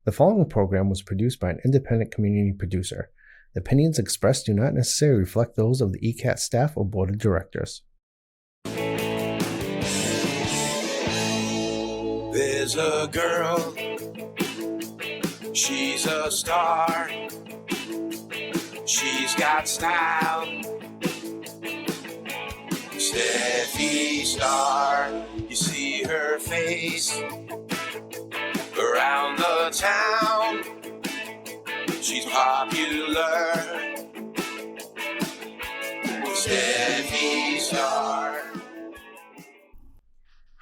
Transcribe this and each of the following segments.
The following program was produced by an independent community producer. The opinions expressed do not necessarily reflect those of the ECAT staff or board of directors. There's a girl, she's a star, she's got style, Steffi Star. You see her face around the town, she's popular, Steffi Star.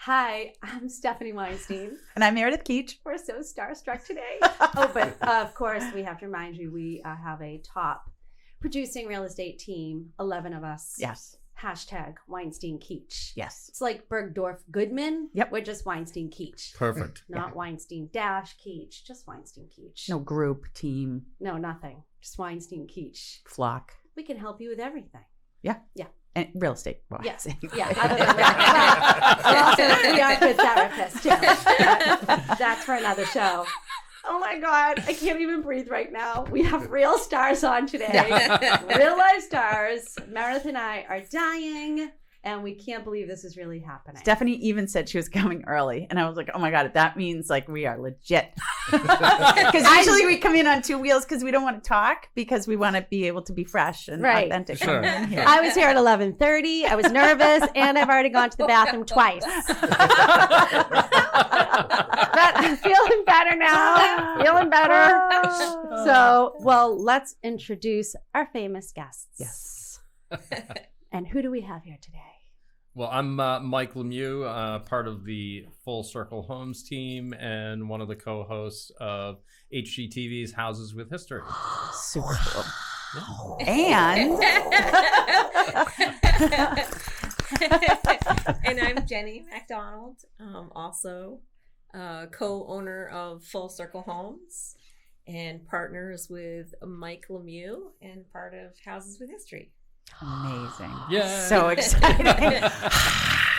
Hi, I'm Stephanie Weinstein. And I'm Meredith Keach. We're so starstruck today. Oh, but of course, we have to remind you, we have a top producing real estate team, 11 of us. Yes. Hashtag Weinstein Keach. Yes. It's like Bergdorf Goodman. Yep. We're just Weinstein Keach. Perfect. Not Weinstein Dash Keach, just Weinstein Keach. No group, team, No, nothing. Just Weinstein Keach. flock. We can help you with everything. Yeah. Yeah. And real estate. Well, Yes. Yeah. Other than that. Well, also, we are good therapists too. That's for another show. Oh my God. I can't even breathe right now. We have real stars on today. Real life stars. Meredith and I are dying. And we can't believe this is really happening. Stephanie even said she was coming early. And I was like, oh my God, that means like we are legit. Because usually we come in on two wheels because we don't want to talk because we want to be able to be fresh and authentic. Sure. Here. I was here at 11:30. I was nervous and I've already gone to the bathroom twice. But I'm feeling better now. Feeling better. So, well, let's introduce our famous guests. Yes. And who do we have here today? Well, I'm Mike Lemieux, part of the Full Circle Homes team and one of the co-hosts of HGTV's Houses with History. Super cool. And and I'm Jenny MacDonald, also co-owner of Full Circle Homes and partners with Mike Lemieux and part of Houses with History. amazing. Yeah. So exciting.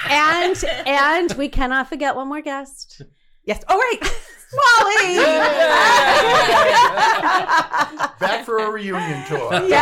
And we cannot forget one more guest. Yes. Oh, right. Wally. Back for a reunion tour. Reunion tour.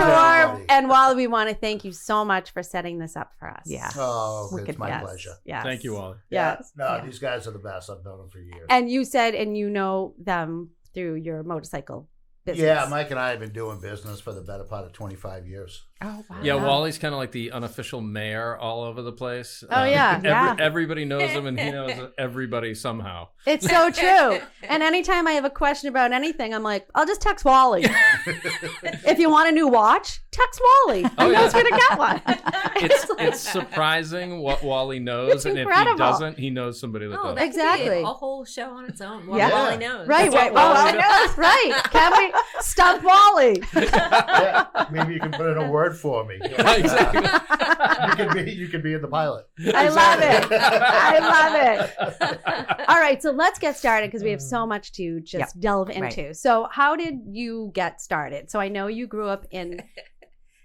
everybody? And Wally, we want to thank you so much for setting this up for us. Yeah. Oh, Wicked. it's my Yes. pleasure. Yes. Thank you, Wally. Yes. No, these guys are the best. I've known them for years. And you said, and you know them through your motorcycle business. Yeah, Mike and I have been doing business for the better part of 25 years. Oh, wow. Yeah, Wally's kind of like the unofficial mayor all over the place. Oh, yeah. Yeah. Everybody knows him, and he knows everybody somehow. It's so true. And anytime I have a question about anything, I'm like, I'll just text Wally. If you want a new watch, text Wally. He Oh, yeah. knows where to get one. It's surprising what Wally knows, It's and if incredible. he doesn't, he knows somebody that Oh, does. that Exactly. could be a whole show on its own. Well, Yeah. Wally knows. Right. That's Well, what Wally knows. Right. Can we stump Wally? Yeah, maybe you can put in a word for me. Exactly. You could be in the pilot. I love it. I love it. All right. So let's get started because we have so much to just delve into. Right. So how did you get started? So I know you grew up in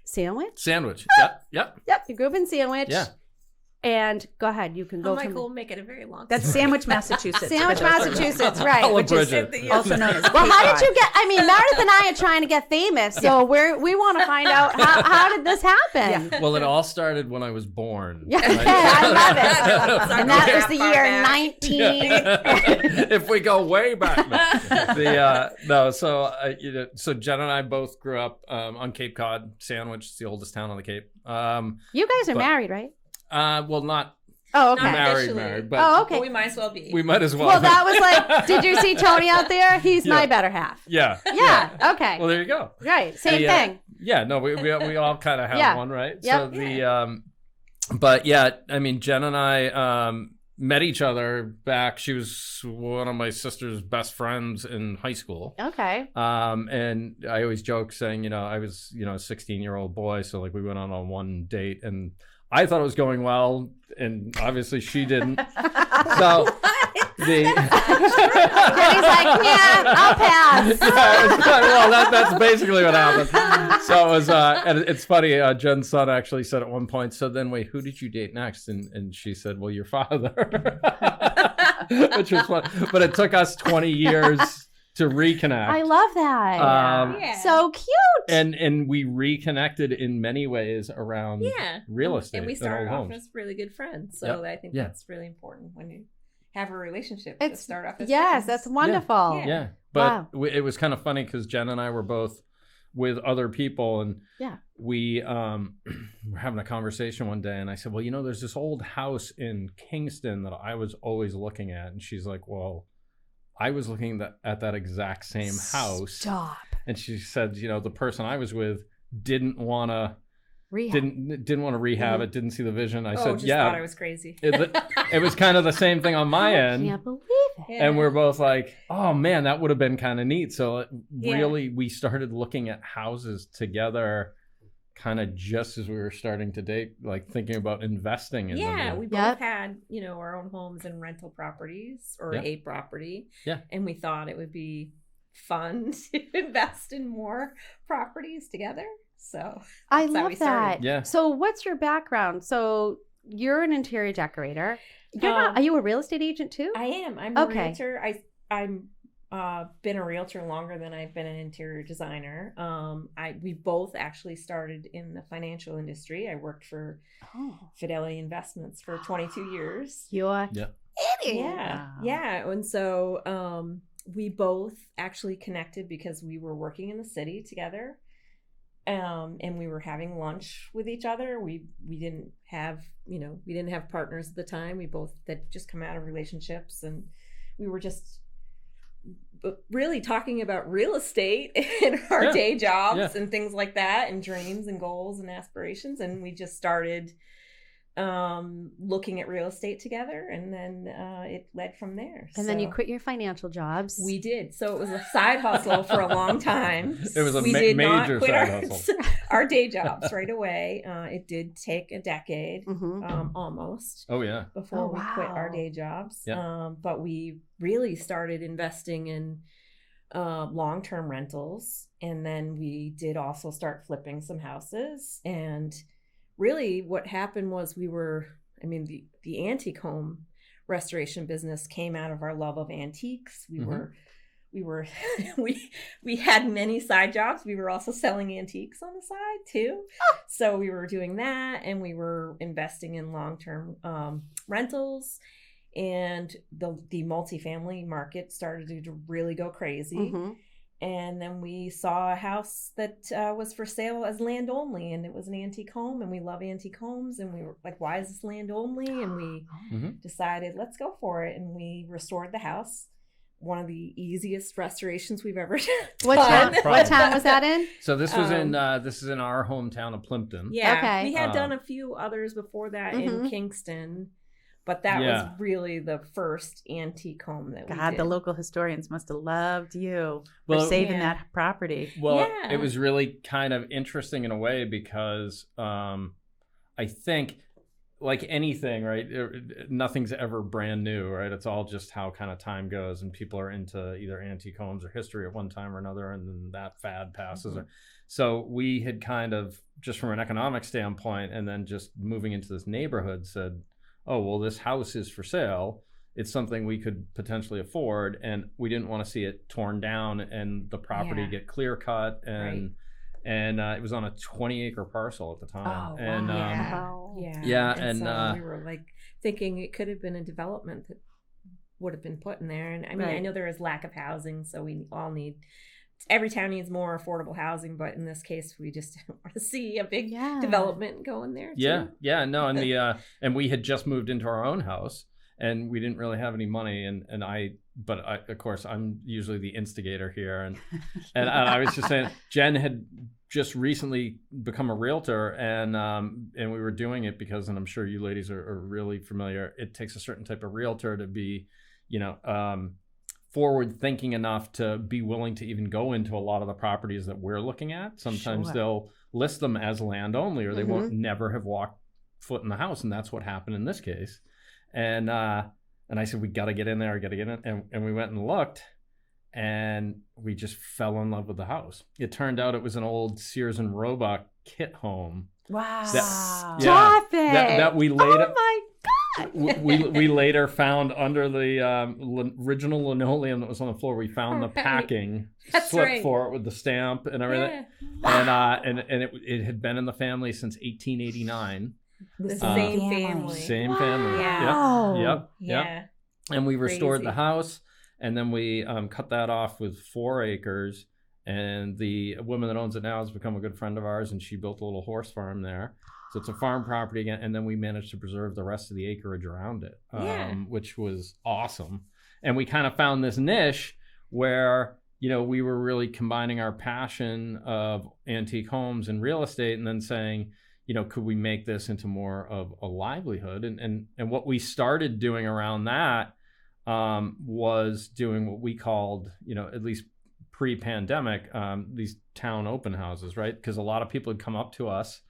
Sandwich. Sandwich. Yep. Yep. You grew up in Sandwich. Yeah. And go ahead. You can go Oh, from Michael, make it a very long That's story. Sandwich, Massachusetts. Sandwich, Massachusetts. Right. Hello, Which is Bridget. Also known as well, how Cape did you get? I mean, Meredith and I are trying to get famous, so we want to find out how did this happen? Yeah. Well, it all started when I was born. Yeah, right? I love it. Sorry, And that not was the far year back. 19. If we go way back, so Jen and I both grew up on Cape Cod. Sandwich, it's the oldest town on the Cape. You guys are But- married, right? Well, not Oh, Not okay. officially. married, but Oh, okay. Well, we might as well be. we might as well. Well, that was like, did you see Tony out there? He's my Yeah. better half. yeah. Yeah. Okay. Well, there you go. Right. Same The, thing. Yeah, no, we all kind of have Yeah. one, right? Yep. So but yeah, I mean, Jen and I met each other back. She was one of my sister's best friends in high school. Okay. And I always joke saying, I was, a 16-year-old boy. So like we went on one date and I thought it was going well. And obviously she didn't. So The Jenny's like, yeah, I'll pass. well, that's basically what happened. So it was, and it's funny. Jen's son actually said at one point, "So then, wait, who did you date next?" And she said, "Well, your father," which was fun. But it took us 20 years to reconnect. I love that. Yeah. So cute. And we reconnected in many ways around real estate. And we and started old off homes. as really good friends. So I think that's really important when you have a relationship to start off as yes, friends. that's wonderful. Yeah, but it was kind of funny because Jen and I were both with other people, and we were having a conversation one day, and I said, well, you know, there's this old house in Kingston that I was always looking at, and she's like, well, I was looking at that exact same house. Stop. And she said, you know, the person I was with didn't want to Rehab. didn't want to rehab it, didn't see the vision. I said, just thought I was crazy. It was kind of the same thing on my end. I can't believe it. And we're both like, oh man, that would have been kind of neat. So really, we started looking at houses together kind of just as we were starting to date, like thinking about investing in them. Yeah, we both had, you know, our own homes and rental properties or a property. Yeah. And we thought it would be fun to invest in more properties together. So I that's how we love started. that. Yeah. So what's your background? So you're an interior decorator. You're not, are you a real estate agent too? I am. I'm a realtor. I'm been a realtor longer than I've been an interior designer. We both actually started in the financial industry. I worked for Fidelity Investments for 22 years. You're kidding. Yeah. And so we both actually connected because we were working in the city together. And we were having lunch with each other. We didn't have partners at the time. We both had just come out of relationships, and we were just really talking about real estate and our day jobs and things like that, and dreams and goals and aspirations. And we just started looking at real estate together, and then it led from there. And then you quit your financial jobs. We did. So it was a side hustle for a long time. It was a we did not major quit side hustle. our day jobs right away. It did take a decade, almost. Oh yeah. Before we quit our day jobs. But we really started investing in long-term rentals, and then we did also start flipping some houses. And really what happened was the antique home restoration business came out of our love of antiques. We had many side jobs. We were also selling antiques on the side too. So we were doing that, and we were investing in long-term rentals, and the multifamily market started to really go crazy. And then we saw a house that was for sale as land only, and it was an antique home, and we love antique homes, and we were like, why is this land only? And we decided, let's go for it. And we restored the house. One of the easiest restorations we've ever done. What town was that in? So this was in this is in our hometown of Plimpton. Yeah. Okay. We had done a few others before that in Kingston. But that was really the first antique home that we did. The local historians must have loved you for saving that property. Well, it was really kind of interesting in a way because I think, like anything, right, nothing's ever brand new, right? It's all just how kind of time goes, and people are into either antique homes or history at one time or another, and then that fad passes. So we had kind of, just from an economic standpoint, and then just moving into this neighborhood, said, oh, well, this house is for sale. It's something we could potentially afford, and we didn't want to see it torn down and the property get clear cut. And it was on a 20-acre parcel at the time. So we were like thinking it could have been a development that would have been put in there. And I mean, I know there is lack of housing, so we all need. Every town needs more affordable housing, but in this case, we just didn't want to see a big development go in there. And we had just moved into our own house, and we didn't really have any money. But of course, I'm usually the instigator here, and I was just saying, Jen had just recently become a realtor, and we were doing it because, and I'm sure you ladies are really familiar. It takes a certain type of realtor to be, forward thinking enough to be willing to even go into a lot of the properties that we're looking at. Sometimes they'll list them as land only, or they won't never have walked foot in the house. And that's what happened in this case. And And I said, we got to get in there, and we went and looked, and we just fell in love with the house. It turned out it was an old Sears and Roebuck kit home. Wow. Stop it. That we later, oh my God. we later found under the original linoleum that was on the floor. We found the packing slip for it with the stamp and everything. Yeah. And it had been in the family since 1889. The same family. Same family. Yeah. Yep. Yeah. And we restored Crazy. the house, and then we cut that off with 4 acres. And the woman that owns it now has become a good friend of ours, and she built a little horse farm there. So it's a farm property again. And then we managed to preserve the rest of the acreage around it, which was awesome. And we kind of found this niche where, we were really combining our passion of antique homes and real estate, and then saying, could we make this into more of a livelihood? And what we started doing around that was doing what we called, at least pre-pandemic, these town open houses, right? Because a lot of people would come up to us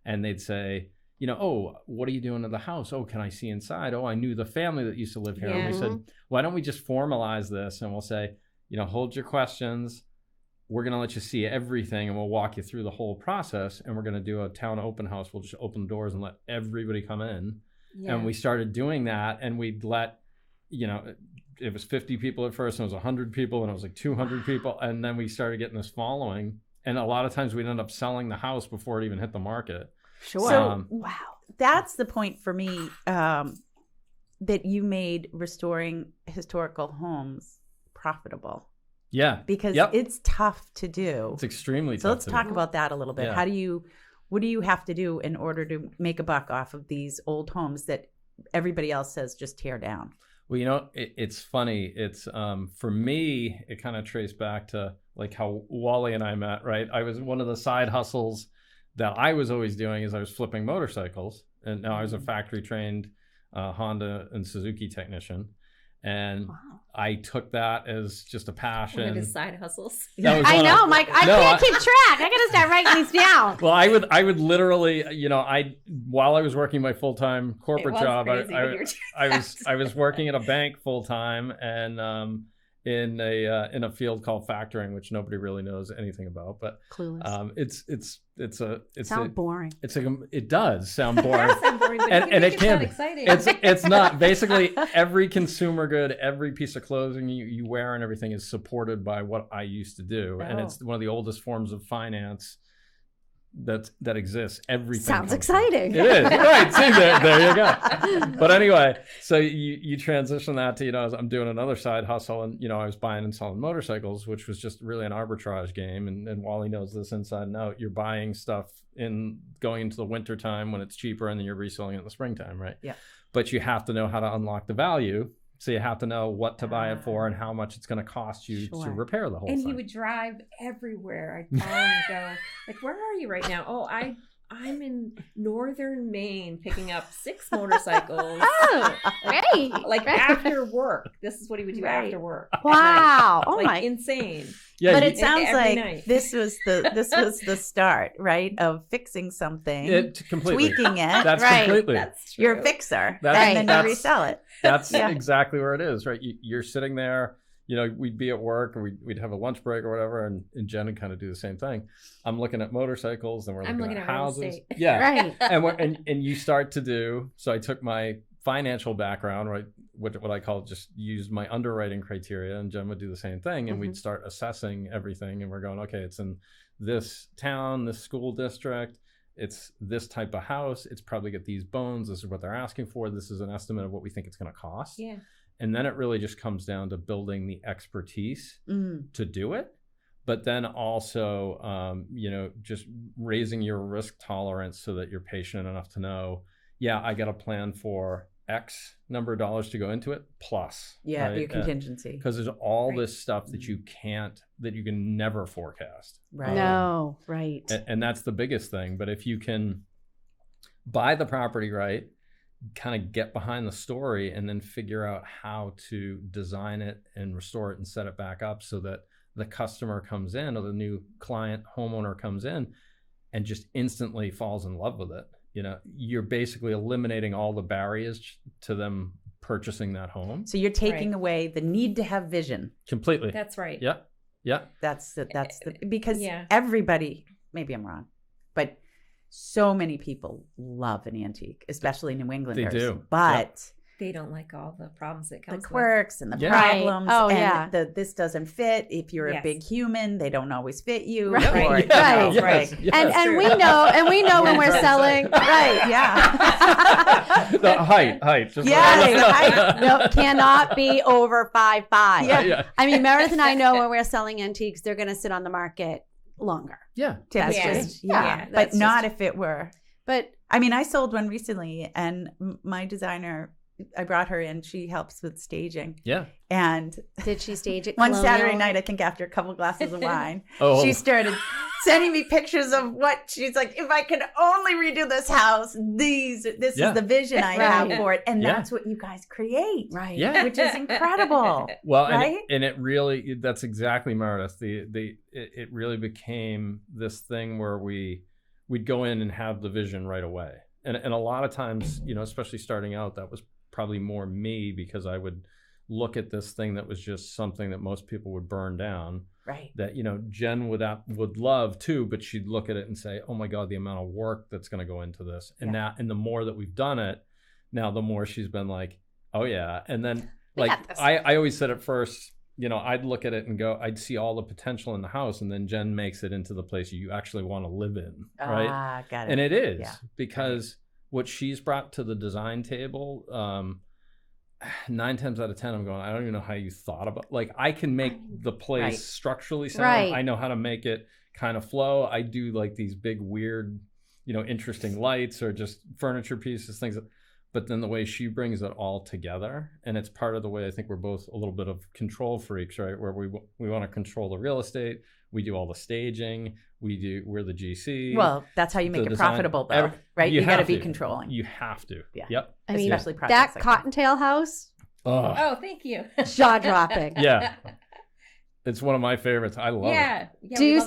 and they'd say, oh, what are you doing to the house? Oh, can I see inside? Oh, I knew the family that used to live here. Yeah. And we said, why don't we just formalize this? And we'll say, hold your questions. We're going to let you see everything, and we'll walk you through the whole process. And we're going to do a town open house. We'll just open the doors and let everybody come in. Yeah. And we started doing that, and we'd let, it was 50 people at first, and it was 100 people, and it was like 200 people. And then we started getting this following. And a lot of times we'd end up selling the house before it even hit the market. Sure. So, wow. That's the point for me, that you made restoring historical homes profitable. Yeah. Because it's tough to do. It's extremely tough. So let's talk about that a little bit. Yeah. What do you have to do in order to make a buck off of these old homes that everybody else says just tear down? Well, it's funny. It's for me, it kind of traced back to like how Wally and I met, right? I was one of the side hustles that I was always doing is I was flipping motorcycles, and now I was a factory trained Honda and Suzuki technician. And I took that as just a passion. One of his side hustles. I know, Mike. I can't keep track. I gotta start writing these down. Well, I would literally, while I was working my full time corporate job, I was working at a bank full time, and in a field called factoring, which nobody really knows anything about. But clueless. It sounds boring. It does sound boring. It does sound boring, but and it can be exciting. It's not. Basically, every consumer good, every piece of clothing you wear and everything is supported by what I used to do. And it's one of the oldest forms of finance that exists. Everything sounds exciting. It is. Right. See, there you go. But anyway, so you transition that to, I'm doing another side hustle, and, I was buying and selling motorcycles, which was just really an arbitrage game. And Wally knows this inside and out. You're buying stuff going into the winter time when it's cheaper, and then you're reselling it in the springtime, right? Yeah. But you have to know how to unlock the value. So you have to know what to buy it for and how much it's going to cost you to repair the whole thing. And he would drive everywhere. I'd call him and go, like, where are you right now? Oh, I'm in northern Maine picking up 6 motorcycles. Oh, great. Like after work. This is what he would do after work. Wow. Oh, like insane. Yeah, but it sounds every like night. this was the start, right? Of fixing something, completely. tweaking it. That's right. completely. That's true. You're a fixer, That's- and then you resell it. That's exactly where it is, right? You're sitting there, we'd be at work, or we'd have a lunch break or whatever, and Jen would kind of do the same thing. I'm looking at motorcycles, and we're looking at houses. real estate. Yeah. Right. And you start to do, so I took my financial background, right? What I call just use my underwriting criteria, and Jen would do the same thing, and we'd start assessing everything, and we're going, okay, it's in this town, this school district, it's this type of house, it's probably got these bones, this is what they're asking for, this is an estimate of what we think it's going to cost. Yeah. And then it really just comes down to building the expertise to do it, but then also just raising your risk tolerance so that you're patient enough to know, I got a plan for X number of dollars to go into it plus. Yeah, your contingency. Because there's all this stuff that you can never forecast. Right. No, right. And that's the biggest thing. But if you can buy the property right, kind of get behind the story, and then figure out how to design it and restore it and set it back up so that the customer comes in, or the new client homeowner comes in and just instantly falls in love with it. You're basically eliminating all the barriers to them purchasing that home. So you're taking Right. away the need to have vision. Completely. That's right. Yeah. That's the because Yeah. everybody, maybe I'm wrong, but so many people love an antique, especially New Englanders. They do. But They don't like all the problems that the comes quirks and the Yeah. Right. problems. Oh, and yeah. this doesn't fit. If you're a Yes. big human, they don't always fit you. Right. Or, Right. you know, Right. Yes. like- Yes. And we know when we're selling. Right. Yeah. The height. Just Yes, No, cannot be over 5'5". Yeah. I mean, Meredith and I know when we're selling antiques, they're going to sit on the market longer. Yeah. That's Typically. just- yeah. yeah, But that's not just- if it were. But I mean, I sold one recently, and my designer, I brought her in. She helps with staging. Yeah. And did she stage it? one colonial? Saturday night, I think after a couple glasses of wine, Oh. she started sending me pictures of what she's like, if I could only redo this house, this Yeah. is the vision I Right. have for it. And Yeah. that's what you guys create. Right. Yeah. Which is incredible. Well, Right? and it really, that's exactly, Meredith. It really became this thing where we'd go in and have the vision right away. And a lot of times, especially starting out, that was probably more me, because I would look at this thing that was just something that most people would burn down, Right. that, Jen would love too, but she'd look at it and say, oh my God, the amount of work that's going to go into this. And and the more that we've done it, now the more she's been like, oh yeah. And then We like, got this. I always said at first, I'd look at it and go, I'd see all the potential in the house. And then Jen makes it into the place you actually want to live in. Right. Ah, got it. And it is, Yeah. because what she's brought to the design table, 9 times out of 10, I'm going, I don't even know how you thought about, like, I can make the place Right. structurally sound. Right. I know how to make it kind of flow. I do like these big, weird, interesting lights or just furniture pieces, things. But then the way she brings it all together, and it's part of the way I think we're both a little bit of control freaks, right? Where we want to control the real estate. We do all the staging. We're the GC. Well, that's how you make the it design, profitable, though, right? You got to have be controlling. You have to. Yeah. Yep. I mean, Especially that projects like that. Cottontail house, Oh, Oh, thank you. jaw dropping. yeah. It's one of my favorites. I love it. Yeah. Do you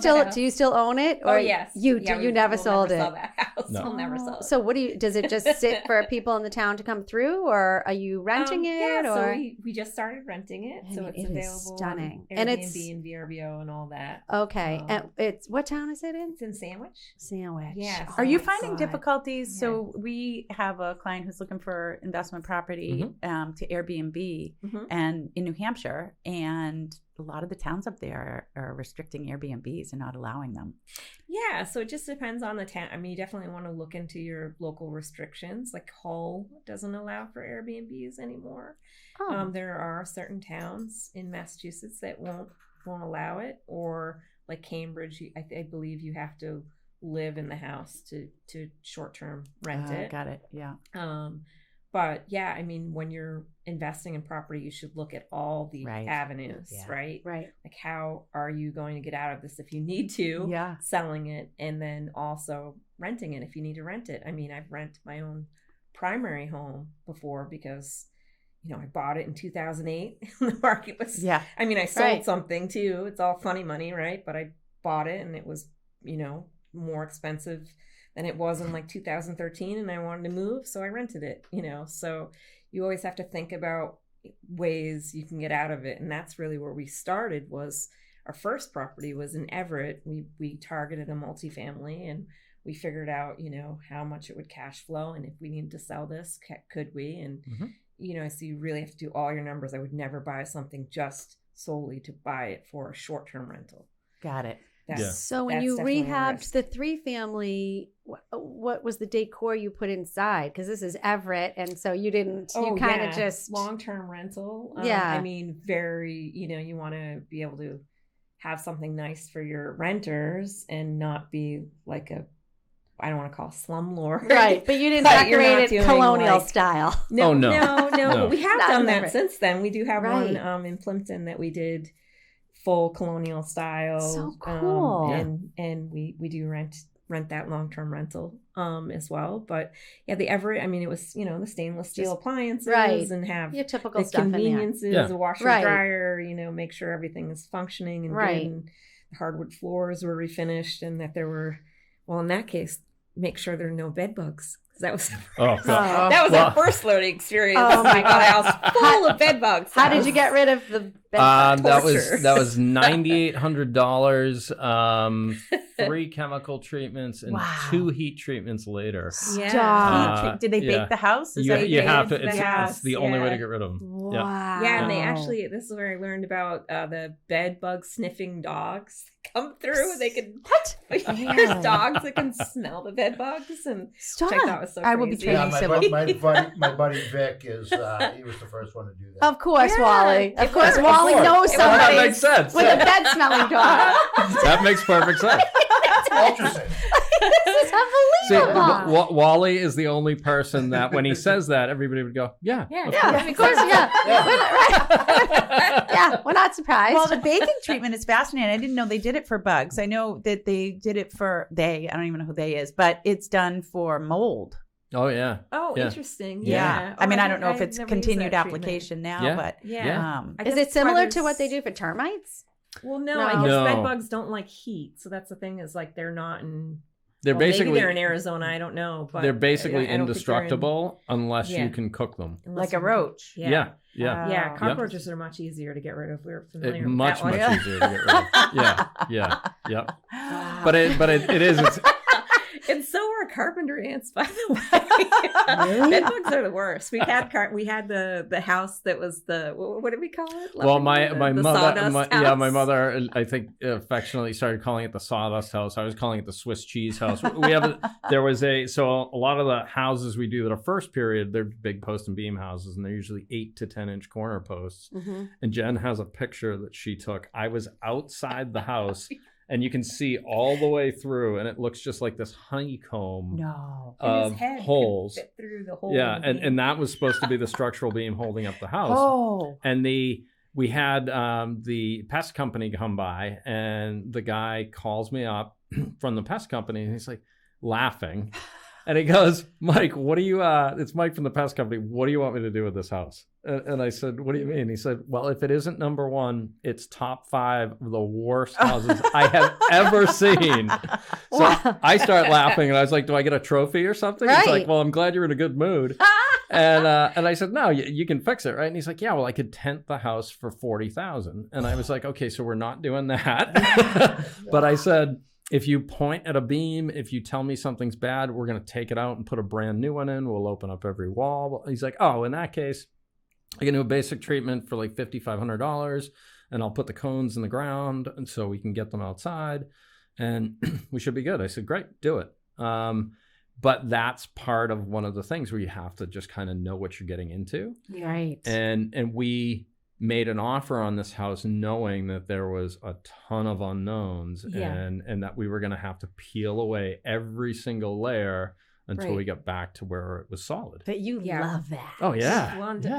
still own it, or Oh, yes. you Yeah, you never sold it? Sell that house. No. We'll never sell it. So what does it just sit for people in the town to come through, or are you renting it? Yeah, or so we just started renting it, I so mean, it's it is available stunning. on And Airbnb it's- and VRBO and all that. okay, Um, and it's what town is it in? It's in Sandwich. Sandwich. Yeah, Are you Oh my finding God. difficulties? Yeah. So we have a client who's looking for investment property to Airbnb Mhm. and in New Hampshire, and a lot of the towns up there are restricting Airbnbs and not allowing them. Yeah, so it just depends on the town. I mean, you definitely want to look into your local restrictions. Like Hull doesn't allow for Airbnbs anymore. Oh, There are certain towns in Massachusetts that won't allow it, or like Cambridge. I believe you have to live in the house to short term rent it. Got it. Yeah. But yeah, I mean, when you're investing in property, you should look at all the Right. avenues, Yeah. right? right. Like, how are you going to get out of this if you need to? Yeah. Selling it, and then also renting it if you need to rent it. I mean, I've rented my own primary home before because, I bought it in 2008. The market was, Yeah. I mean, I sold Right. something too. It's all funny money, right? But I bought it and it was, more expensive than it was in like 2013, and I wanted to move, so I rented it, So you always have to think about ways you can get out of it, and that's really where we started. Was our first property was in Everett. We targeted a multifamily, and we figured out, how much it would cash flow, and if we needed to sell this, could we? And so you really have to do all your numbers. I would never buy something just solely to buy it for a short-term rental. Got it. So when that's you definitely a rehabbed risk. the 3-family, what was the decor you put inside? Because this is Everett, and so you didn't. You kind of just long-term rental. Yeah. I mean, very. You want to be able to have something nice for your renters and not be like I don't want to call it slumlord. right, but you didn't But you're not decorate it doing, colonial like- style. No, Oh, no. no. No. We have Not done in that Everett. since then. We do have Right. one in Plimpton that we did full colonial style. So cool. And we do rent that long-term rental as well. But yeah, the Everett, I mean, it was, the stainless steel Just- appliances right. and have Your typical the stuff in there. conveniences, Yeah. a washer Right. dryer, make sure everything is functioning and Right. good. And the hardwood floors were refinished, and that there were, well, in that case, make sure there are no bed bugs. That was Oh, God. that was Well- our first learning experience. Oh my We got a house full of bed bugs. How did you get rid of the bed bugs? Torture. that was $9,800, 3 chemical treatments, and Wow. 2 heat treatments later. Stop. Did they bake yeah. the house? Is You, that you what have they to. did? It's the only way to Yeah. get rid of them. Yeah. Wow. Yeah, and they actually, this is where I learned about the bed bug sniffing dogs come through and they can, What? there's dogs that can smell the bed bugs, and Stop. which I thought was so I will be crazy. training Yeah, civil. my buddy Vic is he was the first one to do that. Of course, Yeah, Wally. Of it course, works. Wally Of course. knows It That somebody makes sense. with a bed smelling dog. That makes perfect sense. Ultrasound. This is See, unbelievable. Wally is the only person that when he says that, everybody would go, yeah. Yeah, Yeah, of course, yeah. Yeah, we're not surprised. Well, the baking treatment is fascinating. I didn't know they did it for bugs. I know that they did it for I don't even know who they is, but it's done for mold. Oh, yeah. Oh, Yeah. interesting. Yeah. Oh, I mean, I don't know if it's never used continued that treatment. application now, Yeah. but Yeah. um, I is guess it similar that's to why what they there's- do for termites? Well, no, No. I guess No. bed bugs don't like heat, so that's the thing. Is like they're not in. They're well, basically maybe they're in Arizona. I don't know, but they're basically I don't think they're in- indestructible unless Yeah. you can cook them. unless like a you- roach. Yeah. Yeah. Yeah, Oh. cockroaches are much easier to get rid of. We're familiar with Much that one. easier to get rid of. Yeah. But it is. It's, And so are carpenter ants, by the way. Bed bugs are the worst. We had the house that was the what did we call it? well, my The mother, sawdust my house? mother, I think affectionately started calling it the sawdust house. I was calling it the Swiss cheese house. We have a lot of the houses we do that are first period, they're big post and beam houses, and they're usually 8 to 10 inch corner posts. Mm-hmm. And Jen has a picture that she took. I was outside the house. And you can see all the way through, and it looks just like this honeycomb No. And of his head could holes. fit through the hole. Yeah, in the beam. and that was supposed to be the structural beam holding up the house. Oh. And we had the pest company come by, and the guy calls me up from the pest company, and he's like laughing. And he goes, Mike, what do you, it's Mike from the pest company. What do you want me to do with this house? And I said, what do you mean? He said, well, if it isn't number 1, it's top 5 of the worst houses I have ever seen. So I start laughing, and I was like, do I get a trophy or something? He's Right. like, well, I'm glad you're in a good mood. And I said, no, you can fix it, right? And he's like, yeah, well, I could tent the house for $40,000. And I was like, okay, so we're not doing that. But I said, if you point at a beam, if you tell me something's bad, we're going to take it out and put a brand new one in. We'll open up every wall. He's like, oh, in that case, I can do a basic treatment for like $5,500, and I'll put the cones in the ground, and so we can get them outside, and we should be good. I said, great, do it. But that's part of one of the things where you have to just kind of know what you're getting into. Right. And we made an offer on this house knowing that there was a ton of unknowns, Yeah. and that we were going to have to peel away every single layer until Right. we got back to where it was solid. But you Yeah. love that. Oh, yeah.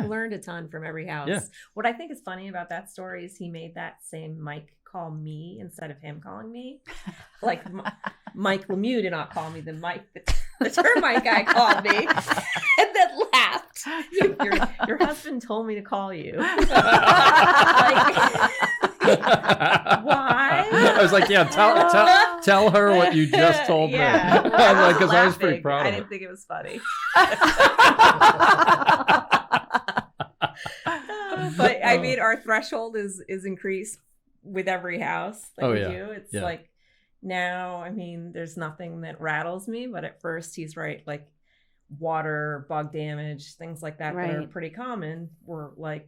Learned a ton from every house. Yeah. What I think is funny about that story is he made that same Mike call me instead of him calling me. Like Mike Lemieux did not call me, then Mike, the termite guy, called me and then laughed. Your husband told me to call you. Like, why? I was like, yeah, tell her what you just told me. Yeah. I'm like, because I was pretty laughing. proud I of didn't it. think it was funny. But I mean, our threshold is increased with every house that Oh, we yeah. do. It's Yeah. like now, I mean, there's nothing that rattles me, but at first he's right, like water, bug damage, things like that that are Right. pretty common. We're like,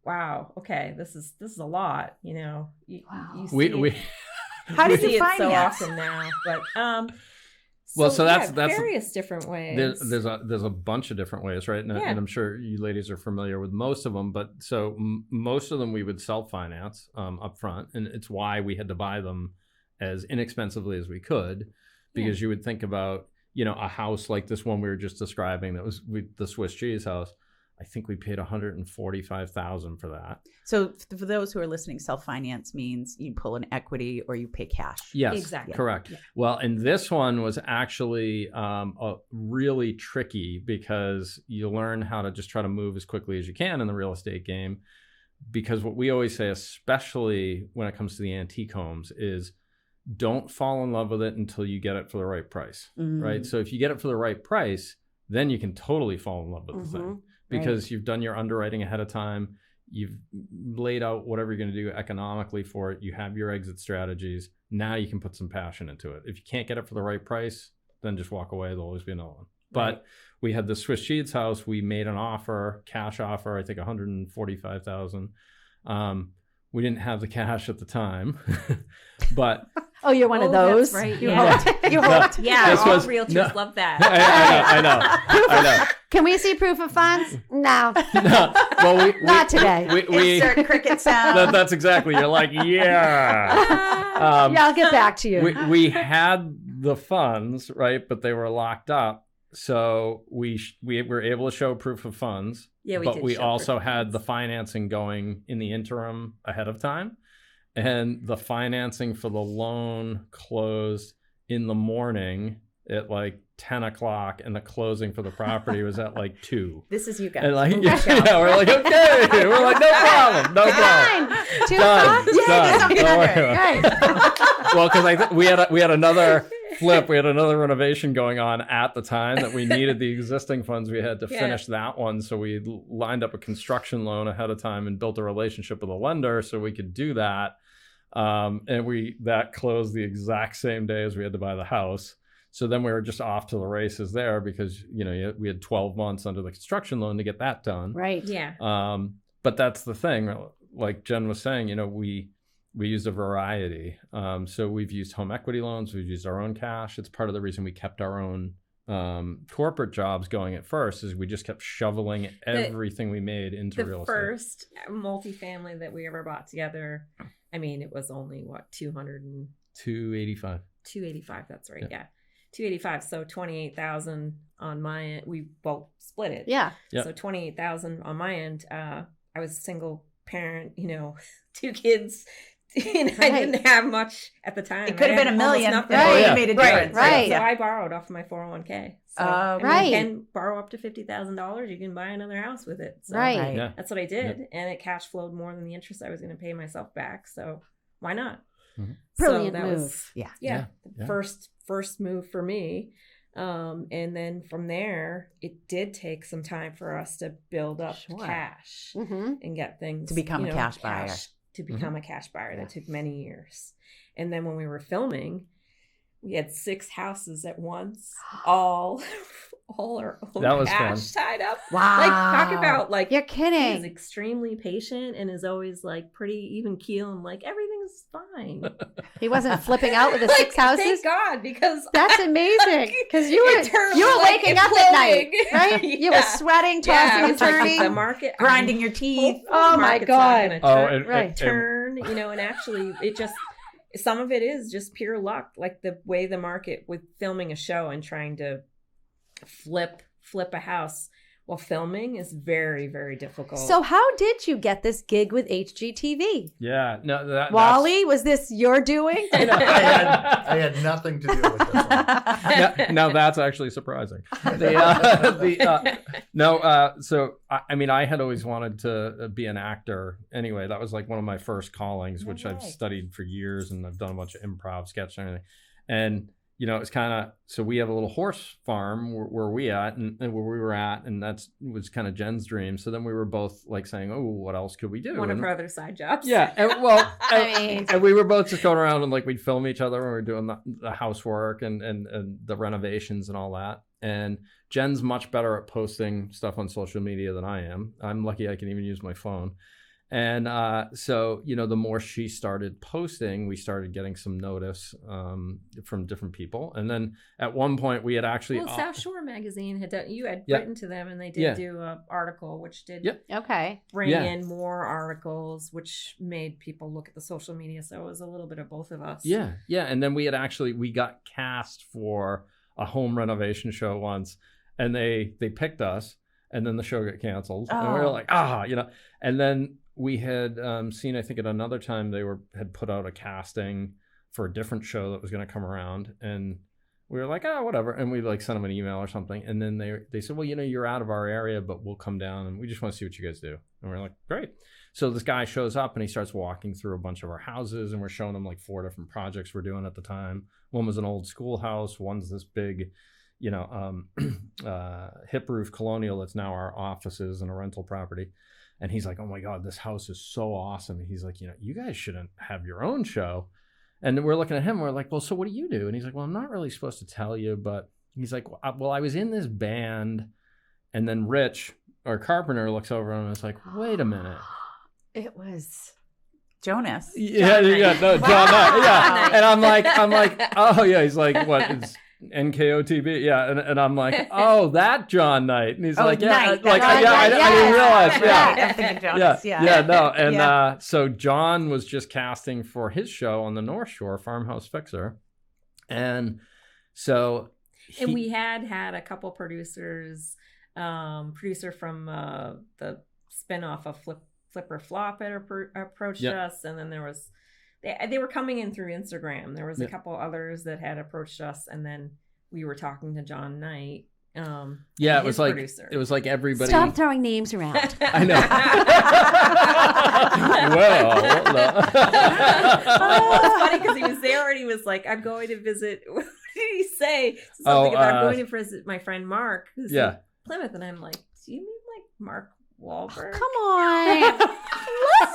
wow, okay, this is a lot, you know. You see We it- How you did you see it find so it? often now, but Well, so that's various different ways. there's a bunch of different ways, right? And, Yeah. and I'm sure you ladies are familiar with most of them. But so most of them we would self-finance up front, and it's why we had to buy them as inexpensively as we could, because you would think about, you know, a house like this one we were just describing that was the Swiss cheese house. I think we paid $145,000 for that. So for those who are listening, self-finance means you pull an equity or you pay cash. Yes, Exactly. correct. Yeah. Well, and this one was actually really tricky because you learn how to just try to move as quickly as you can in the real estate game. Because what we always say, especially when it comes to the antique homes, is don't fall in love with it until you get it for the right price, Mm. right? So if you get it for the right price, then you can totally fall in love with the thing because you've done your underwriting ahead of time. You've laid out whatever you're going to do economically for it. You have your exit strategies. Now you can put some passion into it. If you can't get it for the right price, then just walk away. There'll always be another one. But we had the Swiss Cheese house. We made an offer, cash offer, I think $145,000. We didn't have the cash at the time, but Oh, you're one of those. That's right. You Yeah. hoped. You hoped. Yeah, This all was- realtors love that. I know. Can we see proof of funds? No, No. Well, not today. we Insert cricket sound. that's exactly. You're like, yeah. Yeah, I'll get back to you. We had the funds, right, but they were locked up. So we were able to show proof of funds. Yeah, we but did we show also proof of had funds. the financing going in the interim ahead of time, and the financing for the loan closed in the morning at like 10 o'clock, and the closing for the property was at like 2. This is you guys. And like, yeah, we're like, okay, we're like, no problem, no problem. Fine. 2 Done. o'clock? Done. Don't worry Right. about it. Well, because we had another flip, we had another renovation going on at the time that we needed the existing funds. We had to finish that one, so we lined up a construction loan ahead of time and built a relationship with a lender so we could do that. And that closed the exact same day as we had to buy the house. So then we were just off to the races there because we had 12 months under the construction loan to get that done. Right. Yeah. But that's the thing, like Jen was saying, we used a variety. So we've used home equity loans, we've used our own cash. It's part of the reason we kept our own corporate jobs going at first, is we just kept shoveling everything we made into real The estate. first multifamily that we ever bought together, I mean, it was only what, 285. 285. That's right. Yeah. 285. So 28,000 on my end. We both split it. Yeah. Yep. So 28,000 on my end. I was a single parent, 2 kids. And I didn't have much at the time. It could have been $1 million. Nothing. Right. It made a difference. Right. So I borrowed off my 401k. So right. You can borrow up to $50,000. You can buy another house with it. So Right. Yeah. that's what I did. And it cash flowed more than the interest I was going to pay myself back. So why not? Mm-hmm. Brilliant that move. was Yeah. the first move for me. And then from there, it did take some time for us to build up cash Mm-hmm. and get things To become a cash buyer. To become a cash buyer. That took many years. And then when we were filming, we had 6 houses at once, all our own That was cash fun. tied up. Wow. Like, talk about, like, You're he is kidding. extremely patient and is always like pretty even keel and like everything's fine. He wasn't flipping out with the Like, 6 houses. Thank God, because That's amazing. Because you it turned, were like, waking up at night, imploding. right? You were Yeah. sweating, tossing yeah, and it's like turning. the market Grinding your teeth. Oh, my market's not God. gonna Right. turn, and actually it just some of it is just pure luck, like the way the market with filming a show and trying to flip a house while filming is very, very difficult. So how did you get this gig with HGTV? Yeah, no, Wally, was this your doing? I had nothing to do with this one. now that's actually surprising. So I mean, I had always wanted to be an actor anyway. That was like one of my first callings, which I've studied for years, and I've done a bunch of improv, sketch, and everything. And it's kind of, so we have a little horse farm where we at and where we were at, and was kind of Jen's dream. So then we were both like saying, oh, what else could we do? one of her other side jobs. Yeah, and we were both just going around and like we'd film each other when we were doing the housework and the renovations and all that. And Jen's much better at posting stuff on social media than I am. I'm lucky I can even use my phone. And so, the more she started posting, we started getting some notice from different people. And then at one point we had actually... Well, South Shore magazine had done, you had Yep. written to them, and they did do an article, which did Yep. Okay. bring Yeah. in more articles, which made people look at the social media. So it was a little bit of both of us. Yeah. And then we got cast for a home renovation show once, and they picked us, and then the show got canceled. And we were like, and then we had seen, I think at another time, they had put out a casting for a different show that was going to come around, and we were like, oh, whatever. And we like sent them an email or something, and then they said, well, you're out of our area, but we'll come down, and we just want to see what you guys do. And we are like, great. So this guy shows up and he starts walking through a bunch of our houses, and we're showing him like 4 different projects we're doing at the time. One was an old schoolhouse. One's this big, hip roof colonial that's now our offices and a rental property. And he's like, oh my God, this house is so awesome. He's like, you guys shouldn't have your own show. And we're looking at him. We're like, well, so what do you do? And he's like, well, I'm not really supposed to tell you, but he's like, well, I was in this band. And then Rich, our carpenter, looks over and is like, wait a minute. It was Jonas. John Knight. Yeah. And I'm like, oh yeah. He's like, what? It's NKOTB. Yeah. And I'm like, oh, that John Knight. And he's like, yeah. Knight. I didn't realize. Yeah. I'm thinking Jonas. Yeah. No. And so John was just casting for his show on the North Shore, Farmhouse Fixer. And so. And we had a couple producers, producer from the spinoff of Flipper Flop had approached us, and then there was they were coming in through Instagram. There was a couple others that had approached us, and then we were talking to John Knight. It was like producer. It was like everybody. Stop throwing names around. I know. Well, no. It's funny because he was there and he was like, "I'm going to visit." What did he say? Something about I'm going to visit my friend Mark, who's in Plymouth, and I'm like, "Do you mean like Mark Wahlberg?" Come on.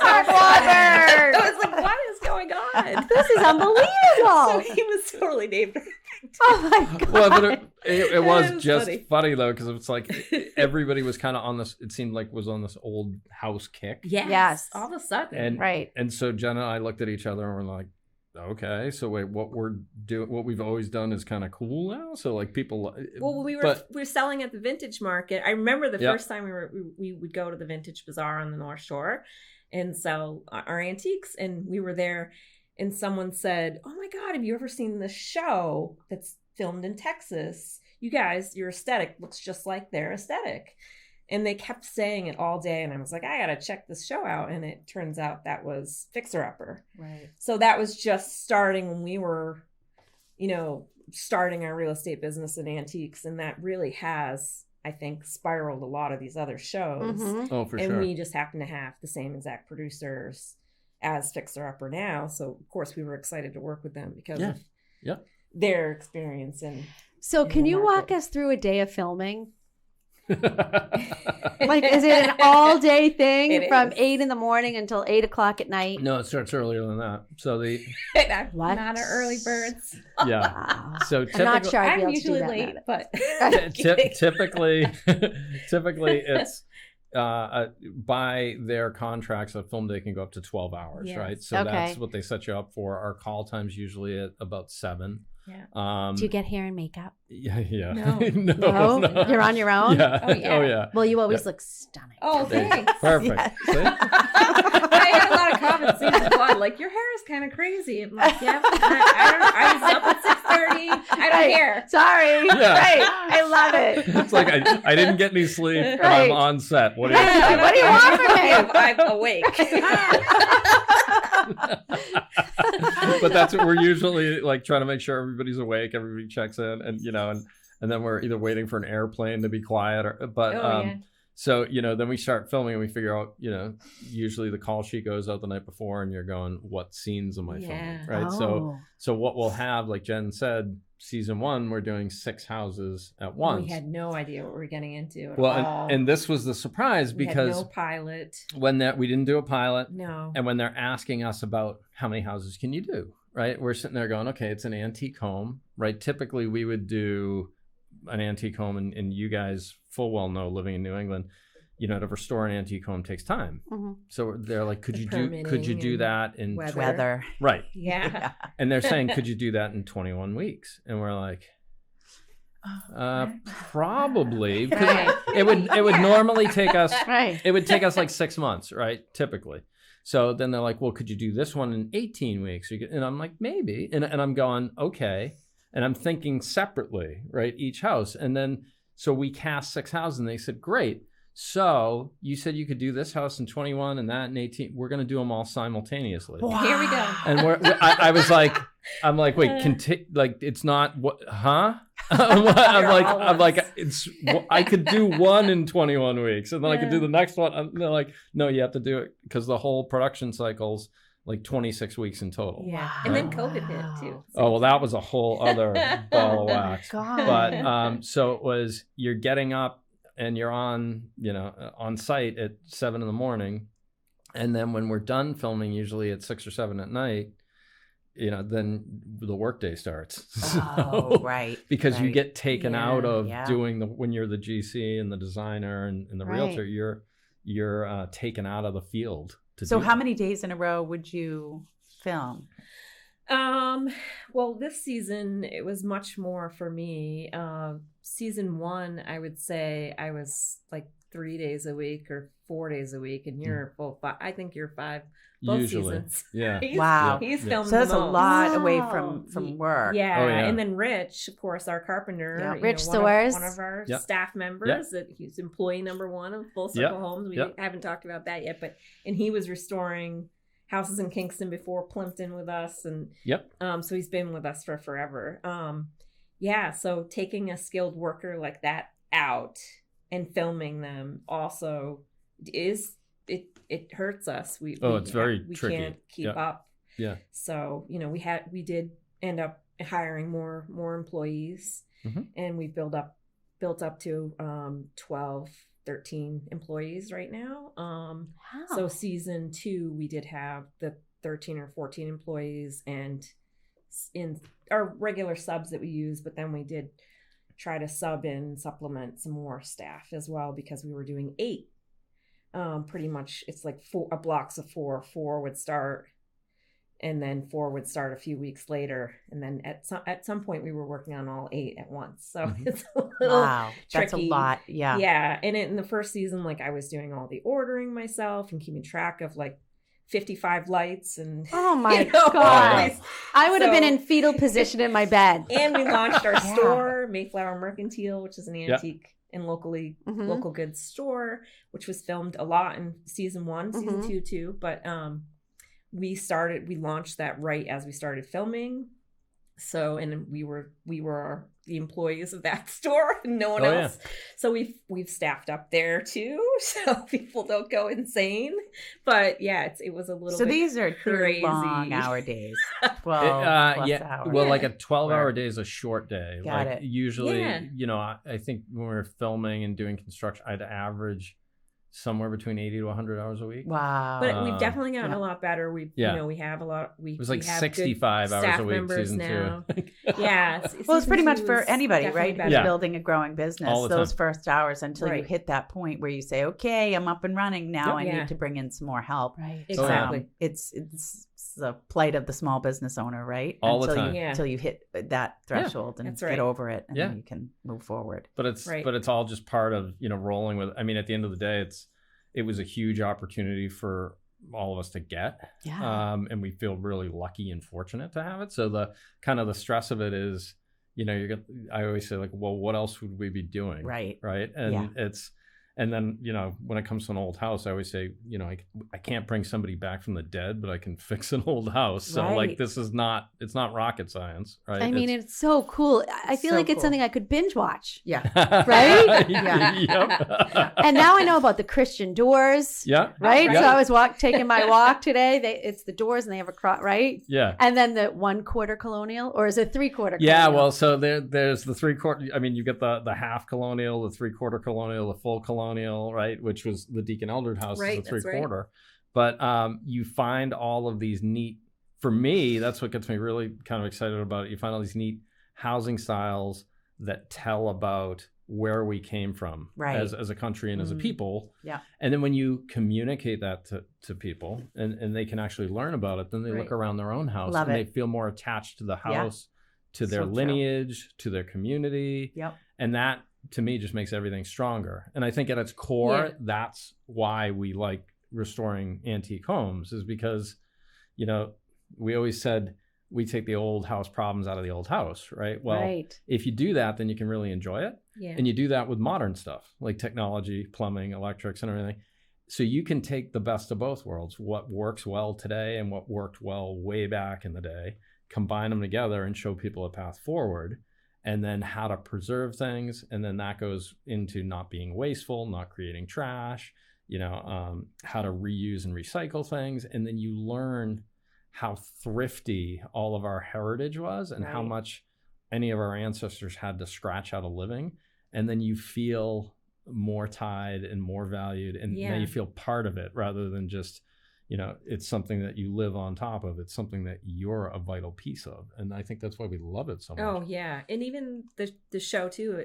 Mark Wahlberg. I was like, what is going on? This is unbelievable. So he was totally named. Oh my God. Well, but it was just funny though, because it's like everybody was kind of on this. It seemed like was on this old house kick. Yes. All of a sudden. And, right. And so Jenna and I looked at each other and we're like, okay, so wait, what we've always done is kind of cool now. So like people. Well, we were selling at the vintage market. I remember the first time we would go to the Vintage Bazaar on the North Shore and sell our antiques, and we were there. And someone said, oh my God, have you ever seen this show that's filmed in Texas? You guys, your aesthetic looks just like their aesthetic. And they kept saying it all day. And I was like, I got to check this show out. And it turns out that was Fixer Upper. Right. So that was just starting when we were, starting our real estate business in antiques. And that really has, I think, spiraled a lot of these other shows. Mm-hmm. Oh, for and sure. we just happen to have the same exact producers as Fixer Upper now. So of course we were excited to work with them because of their experience. So can you walk us through a day of filming? Like, is it an all day thing from 8 in the morning until 8 o'clock at night? No, it starts earlier than that. So What? Not an early birds. Yeah. Wow. So I'm not sure I'd be I'm able usually to do late, that. but typically it's by their contracts, a film day can go up to 12 hours, right? So that's what they set you up for. Our call time's usually at about 7. Yeah. Do you get hair and makeup? Yeah. No. No. You're on your own? Yeah. Oh, yeah. Well, you always look stunning. Oh, thanks. Perfect. Yes. See? I had a lot of comments season 1, like, your hair is kind of crazy. I'm like, yeah, I was up at 6:30. I don't care. Sorry. Yeah. Right. I love it. It's like I didn't get any sleep and I'm on set. What do you What do you want from me? I'm awake. But that's what we're usually like, trying to make sure everybody's awake, everybody checks in, and and then we're either waiting for an airplane to be quiet so then we start filming and we figure out usually the call sheet goes out the night before and you're going, what scenes am I filming, right? So what we'll have, like Jen said, season 1 we're doing 6 houses at once. We had no idea what we were getting into at all. And this was the surprise because we had no pilot. When we didn't do a pilot. No. And when they're asking us about how many houses can you do, right? We're sitting there going, okay, it's an antique home, right? Typically we would do an antique home, and you guys full well know, living in New England, to restore an antique home takes time. Mm-hmm. So they're like, could you do that in weather? Right. Yeah. And they're saying, could you do that in 21 weeks? And we're like, probably. It would normally take us. Right. It would take us like 6 months, right? Typically. So then they're like, well, could you do this one in 18 weeks? And I'm like, maybe. And I'm going, okay. And I'm thinking separately, right? Each house. And then, so we cast 6 houses and they said, great. So you said you could do this house in 21 and that in 18. We're going to do them all simultaneously. Wow. Here we go. And I was like, I'm like, wait, it's not what, huh? I'm like, I could do one in 21 weeks, and then I could do the next one. And they're like, no, you have to do it because the whole production cycle's like 26 weeks in total. Yeah. And then COVID hit too. Oh, well, that was a whole other ball of wax. God. But so it was, you're getting up and you're on, on site at 7 a.m. And then when we're done filming, usually at 6 or 7 at night, then the workday starts. Oh, right. Because you get taken out of doing when you're the GC and the designer and the realtor, you're taken out of the field. So how many days in a row would you film? Well, this season it was much more for me. Season 1, I would say I was like 3 days a week or 4 days a week, and you're full 5. I think you're 5 both usually. seasons. Yeah. He's filmed. So that's the a most. lot away from work. Yeah. Oh, yeah. And then Rich, of course, our carpenter, Rich one of our staff members, that he's employee number 1 of Full Circle Homes. We haven't talked about that yet, and he was restoring houses in Kingston before Plimpton with us, and so he's been with us for forever. So taking a skilled worker like that out and filming them also it hurts us. We very tricky. We can't keep up. Yeah. So we did end up hiring more employees, and we built up to 12, 13 employees right now. So season 2 we did have the 13 or 14 employees, and in our regular subs that we use, but then we did try to supplement some more staff as well, because we were doing 8. Pretty much it's like 4 blocks of 4 would start, and then 4 would start a few weeks later, and then at some point we were working on all 8 at once. So it's a little tricky. That's a lot. Yeah. And in the first season, like I was doing all the ordering myself and keeping track of like 55 lights and oh my god, I would have been in fetal position in my bed. And we launched our store, Mayflower Mercantile, which is an antique and local goods store, which was filmed a lot in season 1, season 2 too. But we launched that right as we started filming. So, and we were the employees of that store, and no one else. Yeah. So we've staffed up there too, so people don't go insane. But yeah, it was a little. So bit these are crazy. Long hour days. 12 hours. Well, like a 12-hour day is a short day. Got it. Usually, I think when we're filming and doing construction, I'd average somewhere between 80 to 100 hours a week. Wow. But we've definitely gotten a lot better. We have a lot. It was like 65 hours a week season now. 2. Well, it's pretty much for anybody, right? Who's better. building a growing business. Those first hours until you hit that point where you say, okay, I'm up and running now. I need to bring in some more help. Right. Exactly. It's the plight of the small business owner, right? The time. Until you hit that threshold and get over it, and then you can move forward. But it's all just part of rolling with. I mean, at the end of the day, it was a huge opportunity for all of us to get, and we feel really lucky and fortunate to have it. So the kind of the stress of it is, I always say like, well, what else would we be doing, right? And and then when it comes to an old house, I always say, I can't bring somebody back from the dead, but I can fix an old house. So like, it's not rocket science, right? I mean, it's so cool. I feel like it's something I could binge watch. Yeah. Right? Yep. And now I know about the Christian doors. Yeah. Right? So I was taking my walk today. It's the doors and they have a cross, right? Yeah. And then the 1/4 colonial, or is it 3/4 colonial? Yeah, well, so there's the 3/4. I mean, you get the half colonial, the 3/4 colonial, the full colonial, right? Which was the Deacon Eldred house, is a 3/4. Right. But you find all of these neat, for me, that's what gets me really kind of excited about it. You find all these neat housing styles that tell about where we came from as a country and as a people. Yeah. And then when you communicate that to people and they can actually learn about it, then they look around their own house they feel more attached to the house, to their lineage, to their community. Yep. And that, to me, just makes everything stronger. And I think at its core, that's why we like restoring antique homes, is because, we always said we take the old house problems out of the old house, right? Well, if you do that, then you can really enjoy it. Yeah. And you do that with modern stuff like technology, plumbing, electrics, and everything. So you can take the best of both worlds, what works well today and what worked well way back in the day, combine them together and show people a path forward. and then how to preserve things. And then that goes into not being wasteful, not creating trash, how to reuse and recycle things. And then you learn how thrifty all of our heritage was and how much any of our ancestors had to scratch out a living. And then you feel more tied and more valued, and now you feel part of it rather than just, it's something that you live on top of. It's something that you're a vital piece of. And I think that's why we love it so much. Oh, yeah. And even the show, too,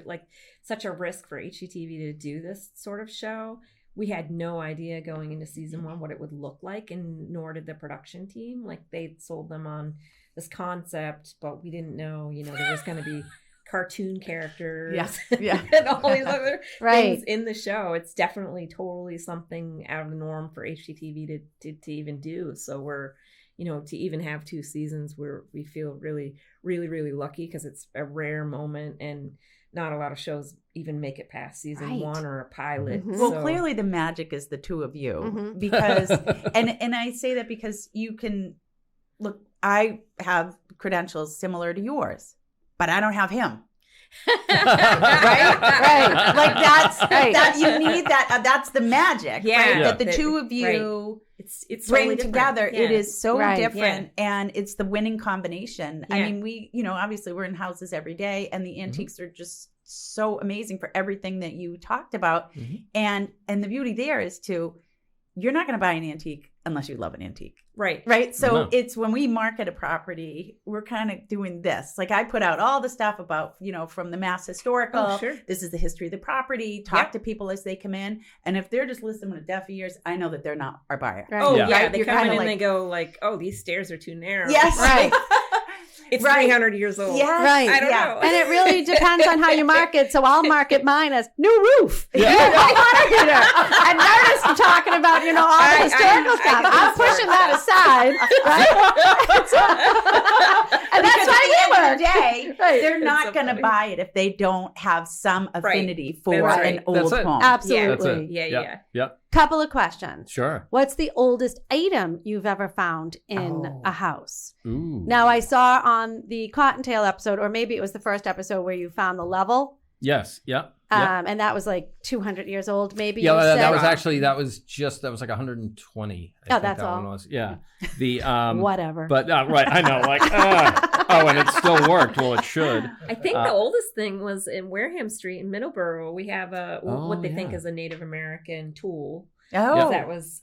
such a risk for HGTV to do this sort of show. We had no idea going into season 1 what it would look like, and nor did the production team. They sold them on this concept, but we didn't know, there was going to be cartoon characters and all these other things in the show. It's definitely totally something out of the norm for HGTV to even do. So we're, to even have 2 seasons, we feel really, really, really lucky, because it's a rare moment, and not a lot of shows even make it past season 1 or a pilot. Well, clearly the magic is the 2 of you, because, and I say that because you can look, I have credentials similar to yours, but I don't have him. right. That you need that. That's the magic. That the 2 of you it's bring totally together. It is so different, Yeah. and it's the winning combination. Yeah. I mean, we, obviously we're in houses every day, and the antiques are just so amazing for everything that you talked about. And the beauty there is you're not going to buy an antique unless you love an antique. Right. So it's when we market a property, we're kind of doing this. I put out all the stuff about, from the Mass Historical. Oh, sure. This is the history of the property. Talk to people as they come in. And if they're just listening with deaf ears, I know that they're not our buyer. Right. Oh, yeah. They You're come in kinda and they go oh, these stairs are too narrow. Yes. Right. It's 300 years old. Yes. Right. I don't know. And it really depends on how you market. So I'll market mine as new roof. Yeah. And Meredith's talking about, all the historical stuff. I'm pushing that aside, right? And that's Because why at the end of the we day, Right. they're It's not so going to funny. buy it if they don't have some affinity for That's right. an old That's it. home. Absolutely. Yeah. Yep. Couple of questions. Sure. What's the oldest item you've ever found in Oh. a house? Ooh. Now, I saw on the Cottontail episode, or maybe it was the first episode, where you found the level. Yes. Yep. And that was 200 years old, maybe. Yeah, you that said? was actually that was 120. I think that's that all. one was. Yeah, the Whatever. But right, I know, and it still worked. Well, it should. I think the oldest thing was in Wareham Street in Middleborough. We have what they think is a Native American tool. Oh. That was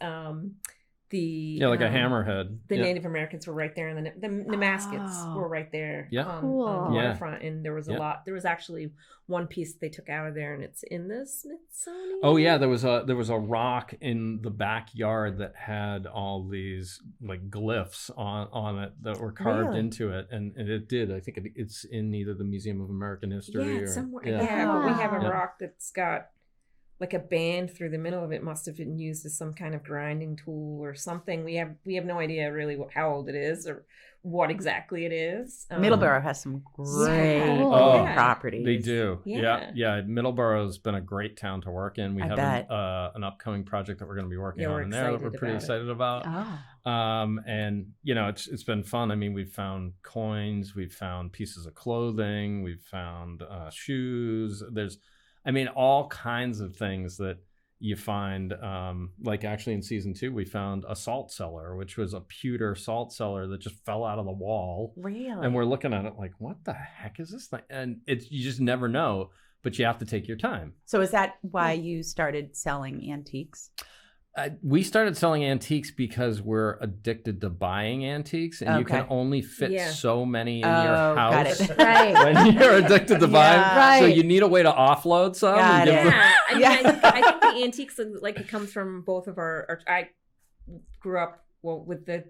the a hammerhead. The Native Americans were right there, and the Namaskets were right there on the waterfront. And there was a lot. There was actually one piece that they took out of there, and it's in the Smithsonian. Oh yeah, there was a rock in the backyard that had all these glyphs on it that were carved into it, and it did. I think it's in either the Museum of American History or somewhere. Yeah. But we have a rock that's got a band through the middle of it. Must have been used as some kind of grinding tool or something. We have no idea really how old it is or what exactly it is. Middleborough has some great properties. They do. Yeah. Yeah. Middleborough's been a great town to work in. We have bet. an upcoming project that we're going to be working we're on in there that we're excited pretty about it. excited about. And it's been fun. I mean, we've found coins, we've found pieces of clothing, we've found shoes. There's all kinds of things that you find. Actually in season 2, we found a salt cellar, which was a pewter salt cellar that just fell out of the wall. Really? And we're looking at it what the heck is this thing? And you just never know, but you have to take your time. So is that why you started selling antiques? We started selling antiques because we're addicted to buying antiques, and you can only fit so many in your house when you're addicted to buying. Right. So you need a way to offload some. Got it. I think the antiques it comes from both of our. I grew up with the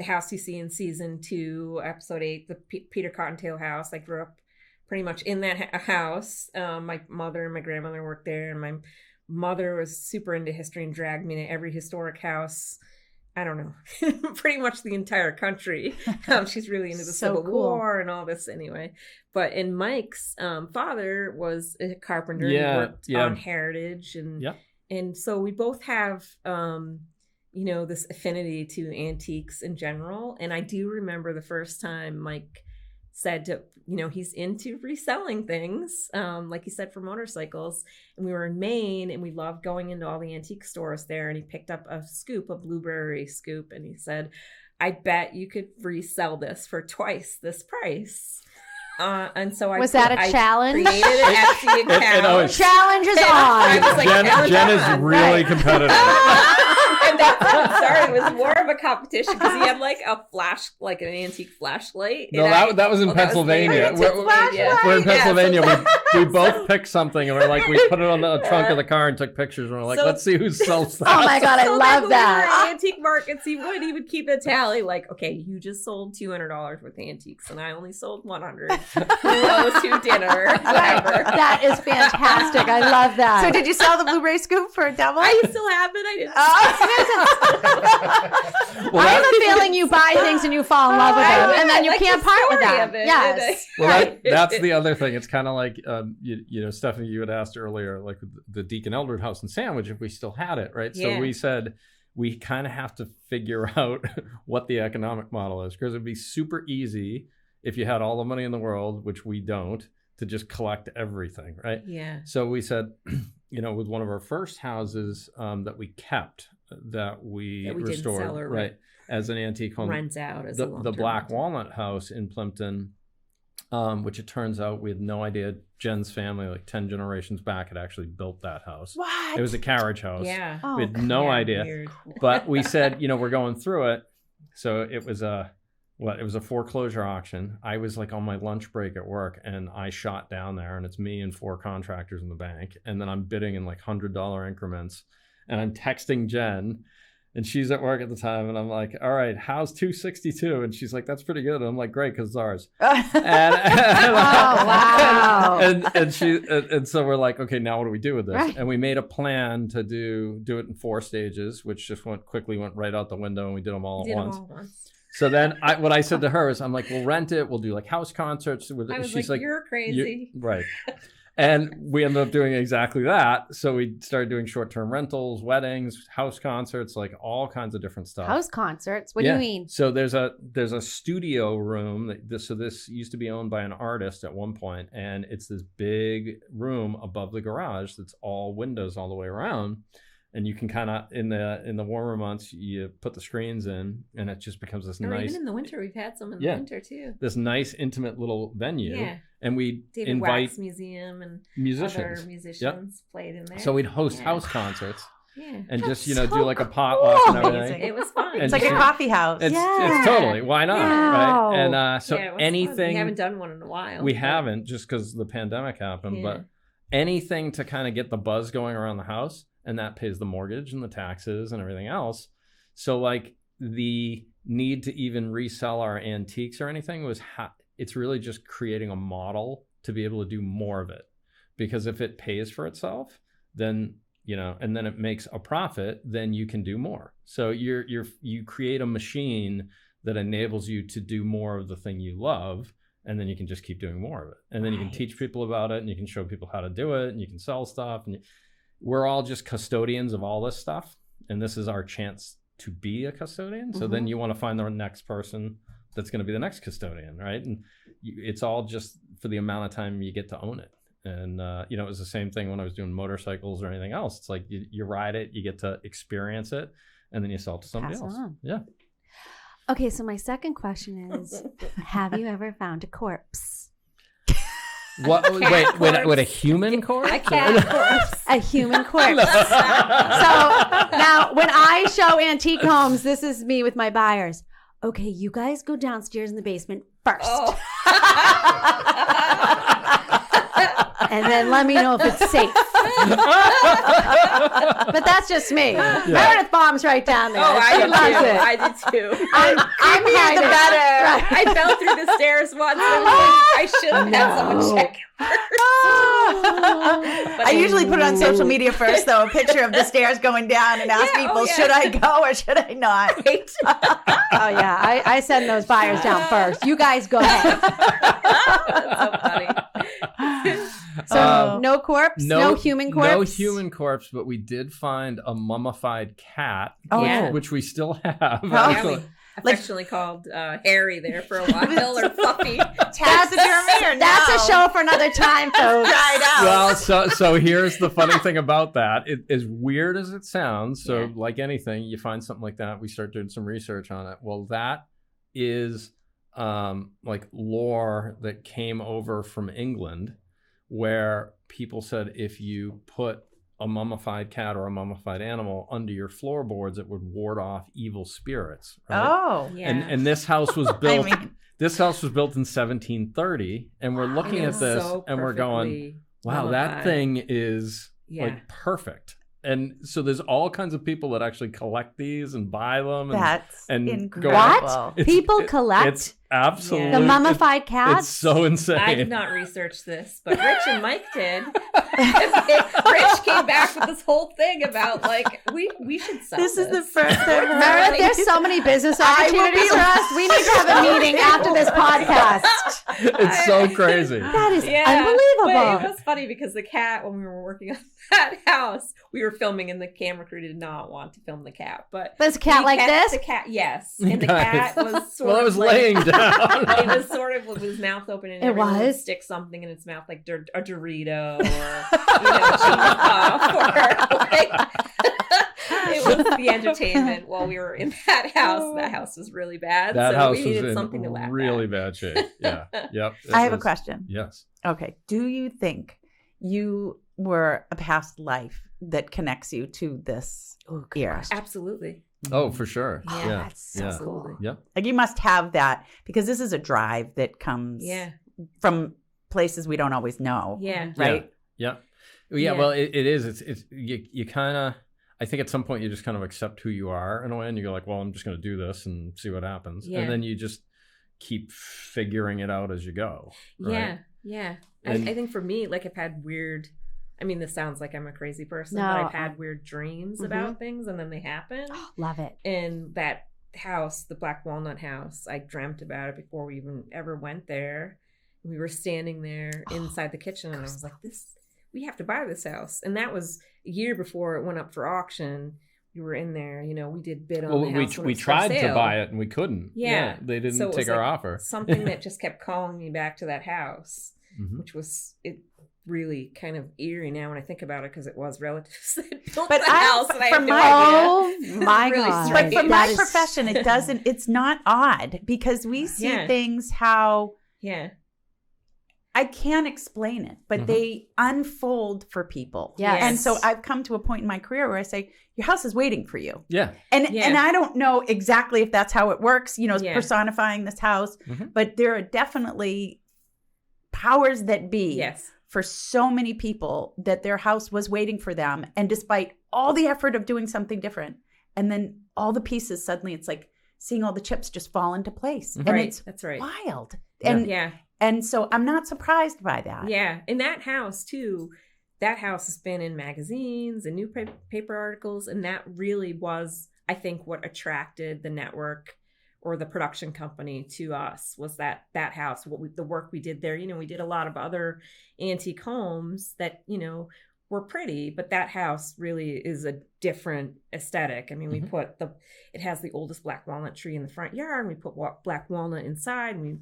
house you see in season 2, episode 8, the Peter Cottontail house. I grew up pretty much in that house. My mother and my grandmother worked there, and my mother was super into history and dragged me to every historic house. I don't know, pretty much the entire country. She's really into the Civil War and all this anyway. But Mike's father was a carpenter and worked on heritage, and so we both have this affinity to antiques in general. And I do remember the first time Mike said to, he's into reselling things, like he said, for motorcycles. And we were in Maine, and we loved going into all the antique stores there. And he picked up a blueberry scoop, and he said, I bet you could resell this for twice this price. And so was that a challenge? Created an Etsy account. Challenge is on. I was like, Jen is really competitive. And that's how it started. It was more of a competition because he had like an antique flashlight. No, that was in Pennsylvania. We're in Pennsylvania. We both picked something, and we put it on the trunk of the car and took pictures. And we're like, let's see who sells that. Oh my God, I love that. Antique markets, he would keep a tally. Like, okay, you just sold $200 worth of antiques, and I only sold 100. Who owes who dinner? Whatever. That is fantastic. I love that. So did you sell the blueberry scoop for a double? I still have it. I didn't. I have a feeling you buy things and you fall in love with them, and then you can't part with them. Yes. Well, that's the other thing. It's kind of like, Stephanie, you had asked earlier, like the Deacon Eldred house in Sandwich, if we still had it, right? Yeah. So we said we kind of have to figure out what the economic model is, because it'd be super easy if you had all the money in the world, which we don't, to just collect everything, right? Yeah. So we said, with one of our first houses that we kept, that we restored, didn't sell right, as an antique home, rents out as the Black Walnut house in Plimpton, which it turns out we had no idea. Jen's family, like 10 generations back, had actually built that house. What? It was a carriage house. Yeah. We had no idea. Weird. But we said, we're going through it. So it was a foreclosure auction. I was like on my lunch break at work, and I shot down there, and it's me and 4 contractors in the bank. And then I'm bidding in like $100 increments, and I'm texting Jen, and she's at work at the time. And I'm like, all right, how's 262? And she's like, that's pretty good. And I'm like, great, because it's ours. Wow. And so we're like, okay, now what do we do with this? Right. And we made a plan to do it in 4 stages, which just went right out the window, and we did them all at once. So then what I said to her is, I'm like, we'll rent it. We'll do like house concerts. She's like, you're crazy. Right. And we ended up doing exactly that. So we started doing short-term rentals, weddings, house concerts, like all kinds of different stuff. House concerts? What do you mean? So there's a studio room. This used to be owned by an artist at one point, and it's this big room above the garage that's all windows all the way around. And you can kind of, in the warmer months, you put the screens in, and it just becomes this nice. Even in the winter, we've had some in the winter too. This nice, intimate little venue. Yeah. And we David invite Wax Museum and musicians. other musicians played in there. So we'd host house concerts. Yeah. And That's just, so do like a potluck and everything. It was fun. It's like a coffee house. It's totally, why not, right? And so it was anything. fun. We haven't done one in a while. We haven't, just because the pandemic happened. But anything to kind of get the buzz going around the house, and that pays the mortgage and the taxes and everything else. So like the need to even resell our antiques or anything it's really just creating a model to be able to do more of it. Because if it pays for itself, then, and then it makes a profit, then you can do more. So you create a machine that enables you to do more of the thing you love, and then you can just keep doing more of it. And then you can teach people about it, and you can show people how to do it, and you can sell stuff. And we're all just custodians of all this stuff. And this is our chance to be a custodian. So then you want to find the next person that's going to be the next custodian, right? And it's all just for the amount of time you get to own it. And, it was the same thing when I was doing motorcycles or anything else. It's like you ride it, you get to experience it, and then you sell it to somebody else. On. Yeah. Okay, so my second question is, have you ever found a corpse? What? Wait, a human corpse? A cat corpse. A human corpse. So now when I show antique homes, this is me with my buyers. Okay, you guys go downstairs in the basement first. Oh. And then let me know if it's safe. But that's just me. Yeah. Meredith bombs right down there. Oh, I did too. I'm here the better. Right. I fell through the stairs once. And I should have had someone check first. I usually put it on social media first, though, a picture of the stairs going down, and ask people, should I go or should I not? Right. Oh, yeah. I send those buyers down first. You guys go ahead. That's so funny. So no corpse, no human corpse? No human corpse, but we did find a mummified cat, which we still have. Actually. affectionately called Harry there for a while, or Fluffy. Taxidermy or That's a show for another time, folks. Right out. Well, so here's the funny thing about that. As weird as it sounds, so Yeah. like anything, you find something like that, we start doing some research on it. Well, that is like lore that came over from England, where people said if you put a mummified cat or a mummified animal under your floorboards, it would ward off evil spirits. Right? Oh. Yeah. And this house was built. mean- This house was built in 1730, and we're looking And at it's this, so and we're going, perfectly "Wow, that mummified. thing is Yeah. like perfect." And so there's all kinds of people that actually collect these and buy them. That's and go- incredible. What? It's- People it- collect It's absolutely the mummified It's cats? so insane. I did not research this, but Rich and Mike did. Rich came back with this whole thing about like we should sell This this. is the first I've heard. Meredith, there's so many business I will opportunities be- for us. We need to have a meeting after this podcast. It's so crazy. That is Yeah, unbelievable. But it was funny because the cat, when we were working on that house, we were filming, and the camera crew did not want to film the cat. But But it's a cat we like kept this? The cat, yes, and the cat was sort Well, I of was like, laying down. It was sort of with his mouth open, and It everyone would was? stick something in its mouth, like a Dorito or cheese puff, or like. It was the entertainment while we were in that house. That house was really bad, That so house we was needed in something to laugh really at. bad shape. Yeah. Yep. It I have a was- question. Yes. Okay. Do you think you were a past life that connects you to this era? Absolutely. Oh, for sure. Yeah, Yeah. That's so Yeah. cool. Yeah. Like you must have that because this is a drive that comes Yeah. from places we don't always know. Yeah. Right? Yeah. Yeah. Yeah. Well, it is. It's you kind of. I think at some point you just kind of accept who you are in a way, and you go like, "Well, I'm just going to do this and see what happens," Yeah. and then you just keep figuring it out as you go. Right? Yeah. Yeah. And- I think for me, like I've had weird. I mean, this sounds like I'm a crazy person, No, but I've had weird dreams Mhm. about things, and then they happen. Love it. And that house, the Black Walnut house, I dreamt about it before we even ever went there. We were standing there inside the kitchen, and I was like, we have to buy this house. And that was a year before it went up for auction. We were in there, we did bid on Well, the house. when we it was for tried to sale. buy it and we couldn't. Yeah. They didn't So it was take our like offer. Something that just kept calling me back to that house, Mhm. which was really kind of eerie now when I think about it, because it was relatives that built But the house, and I had from no my- idea. Oh my Really God. strange. But for That my is- profession, it's not odd because we see Yeah. things how Yeah. I can't explain it, but Mhm. they unfold for people. Yes. And so I've come to a point in my career where I say, your house is waiting for you. Yeah. And Yeah. and I don't know exactly if that's how it works, Yeah. personifying this house, Mhm. but there are definitely powers that be Yes. for so many people that their house was waiting for them. And despite all the effort of doing something different, and then all the pieces, suddenly it's like seeing all the chips just fall into place. And Right. it's That's right. wild. Yeah. And Yeah. and so I'm not surprised by that. Yeah. In that house, too, that house has been in magazines and newspaper articles. And that really was, I think, what attracted the network or the production company to us, was that house, the work we did there. We did a lot of other antique homes that, were pretty, but that house really is a different aesthetic. I mean, we put it has the oldest black walnut tree in the front yard, and we put black walnut inside, and we,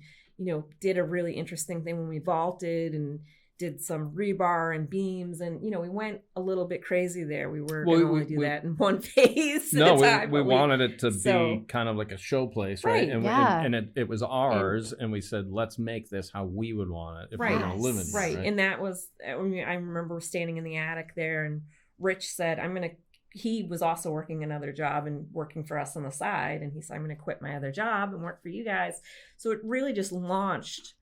did a really interesting thing when we vaulted and did some rebar and beams, and we went a little bit crazy there. We were going to only do that in one phase at No, a time. we but wanted it to so- be kind of like a show place, right? Right, And, yeah. and it was ours, and we said, let's make this how we would want it if Right. we're going to live in it. Right. And that was, I remember standing in the attic there, and Rich said, he was also working another job and working for us on the side. And he said, I'm going to quit my other job and work for you guys. So it really just launched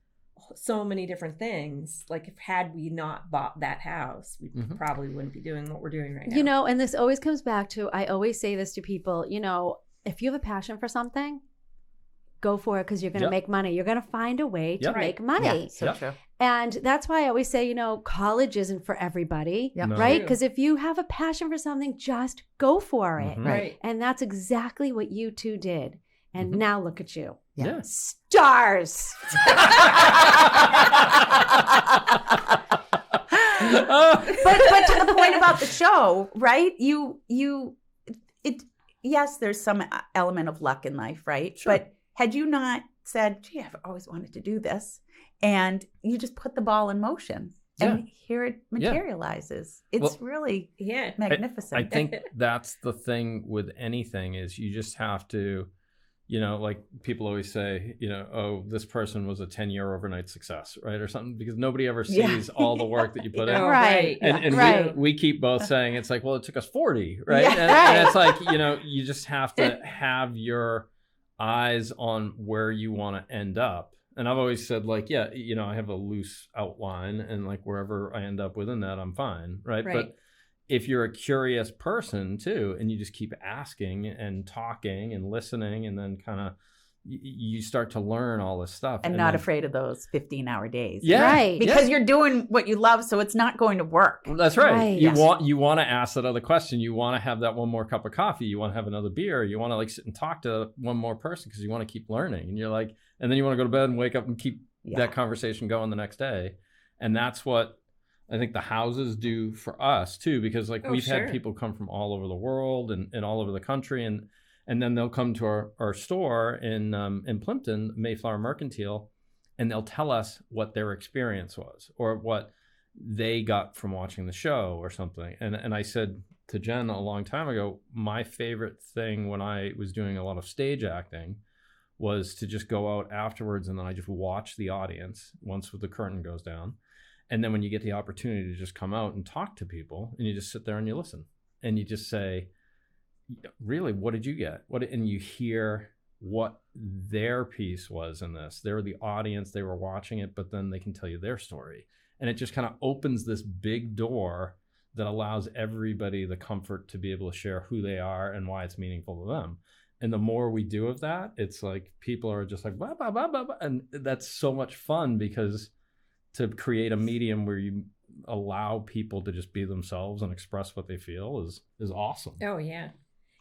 so many different things. Like, had we not bought that house, we probably wouldn't be doing what we're doing right now. And this always comes back to, I always say this to people, if you have a passion for something, go for it, because you're going to Yep. make money. You're going to find a way to Yep. make money. Yeah, so Yep. true. And that's why I always say, college isn't for everybody, Yep. No. right? True. Because if you have a passion for something, just go for it. Mhm. Right. And that's exactly what you two did. And Mhm. now look at you. Yeah. Stars. but to the point about the show, right? yes, there's some element of luck in life, right? Sure. But had you not said, gee, I've always wanted to do this, and you just put the ball in motion, and here it materializes. It's really magnificent. I think that's the thing with anything is you just have to, like people always say, oh, this person was a 10-year overnight success, right? Or something, because nobody ever sees all the work that you put in. Right. And we keep both saying, it's like, well, it took us 40, right? Yeah. And it's like, you just have to have your eyes on where you want to end up. And I've always said, like, I have a loose outline, and like wherever I end up within that, I'm fine, right? But if you're a curious person too, and you just keep asking and talking and listening, and then kind of you start to learn all this stuff. And not afraid of those 15-hour days. Yeah. Right. Because you're doing what you love, so it's not going to work. That's right. Right. You want to ask that other question. You want to have that one more cup of coffee. You want to have another beer. You want to like sit and talk to one more person because you want to keep learning. And you're like, and then you want to go to bed and wake up and keep that conversation going the next day. And that's what I think the houses do for us too, because like we've had people come from all over the world and all over the country, and then they'll come to our store in Plimpton, Mayflower Mercantile, and they'll tell us what their experience was or what they got from watching the show or something. And I said to Jen a long time ago, my favorite thing when I was doing a lot of stage acting was to just go out afterwards, and then I just watch the audience once the curtain goes down. And then when you get the opportunity to just come out and talk to people, and you just sit there and you listen, and you just say, really, what did you get? And you hear what their piece was in this. They're the audience, they were watching it, but then they can tell you their story. And it just kind of opens this big door that allows everybody the comfort to be able to share who they are and why it's meaningful to them. And the more we do of that, it's like people are just like, blah, blah, blah, blah, blah. And that's so much fun, because to create a medium where you allow people to just be themselves and express what they feel is awesome. Oh, yeah.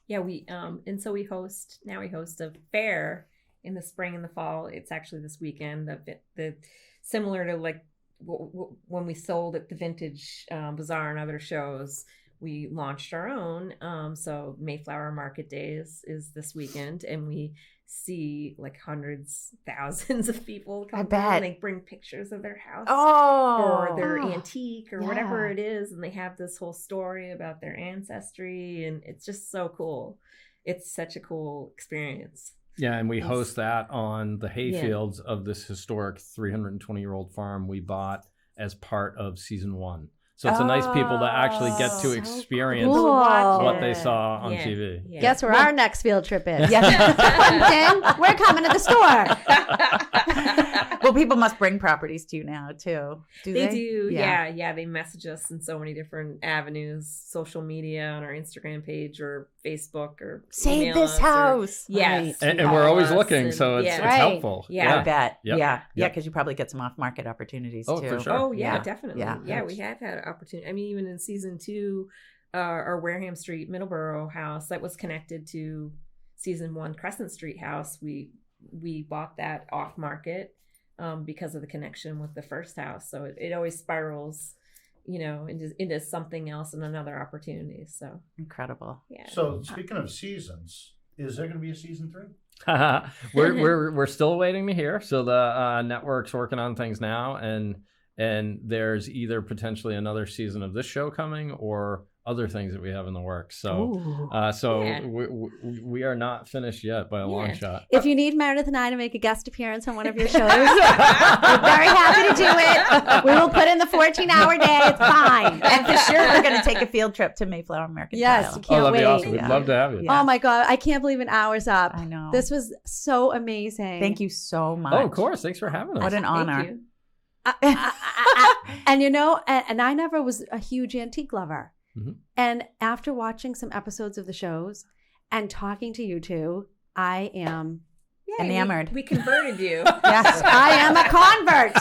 Yeah, we and so we host a fair in the spring and the fall. It's actually this weekend. The similar to like when we sold at the Vintage Bazaar and other shows, we launched our own. So Mayflower Market Days is this weekend, and we see like hundreds, thousands of people come down, and they bring pictures of their house or their antique or whatever it is, and they have this whole story about their ancestry, and it's just so cool. It's such a cool experience. Yeah, and we host that on the hayfields of this historic 320-year-old farm we bought as part of season 1. So it's a nice people to actually get to experience what they saw on TV. Yeah. Guess where our next field trip is? Plimpton, we're coming to the store. Well, people must bring properties to you now too. Do they? They do. Yeah. They message us in so many different avenues, social media, on our Instagram page or Facebook, or save this house. Yes. And we're always looking, so it's helpful. Yeah, I bet. Yep. Yeah, because you probably get some off-market opportunities too. For sure. Oh, yeah, definitely. Yeah, we have had opportunity. I mean, even in season 2, our Wareham Street Middleborough house that was connected to season 1 Crescent Street house, we bought that off market because of the connection with the first house. So it always spirals, into something else and another opportunity. So incredible. Yeah. So speaking of seasons, is there going to be a season 3? we're still waiting to hear. So the network's working on things now, and there's either potentially another season of this show coming or other things that we have in the works. So we are not finished yet by a long shot. If you need Meredith and I to make a guest appearance on one of your shows, we're very happy to do it. We will put in the 14-hour day. It's fine. And for sure, we're going to take a field trip to Mayflower Mercantile. Yes, can't that'd wait. be awesome. We'd love to have you. Oh my God, I can't believe an hour's up. I know. This was so amazing. Thank you so much. Oh, of course. Thanks for having us. What an honor. Thank you. And and I never was a huge antique lover. Mm-hmm. And after watching some episodes of the shows and talking to you two, I am enamored. We converted you. Yes, I am a convert.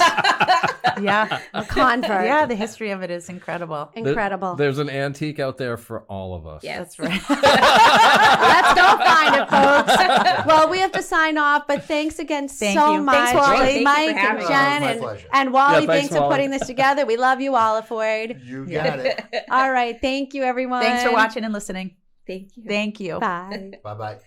A convert. Yeah, the history of it is incredible. Incredible. There's an antique out there for all of us. Yes. That's right. Let's go find it, folks. Well, we have to sign off, but thanks again so much. Thanks, Wally. Mike and Jen and Wally, thanks for putting this together. We love you, Wally Ford. You got it. All right. Thank you, everyone. Thanks for watching and listening. Thank you. Thank you. Bye. Bye bye.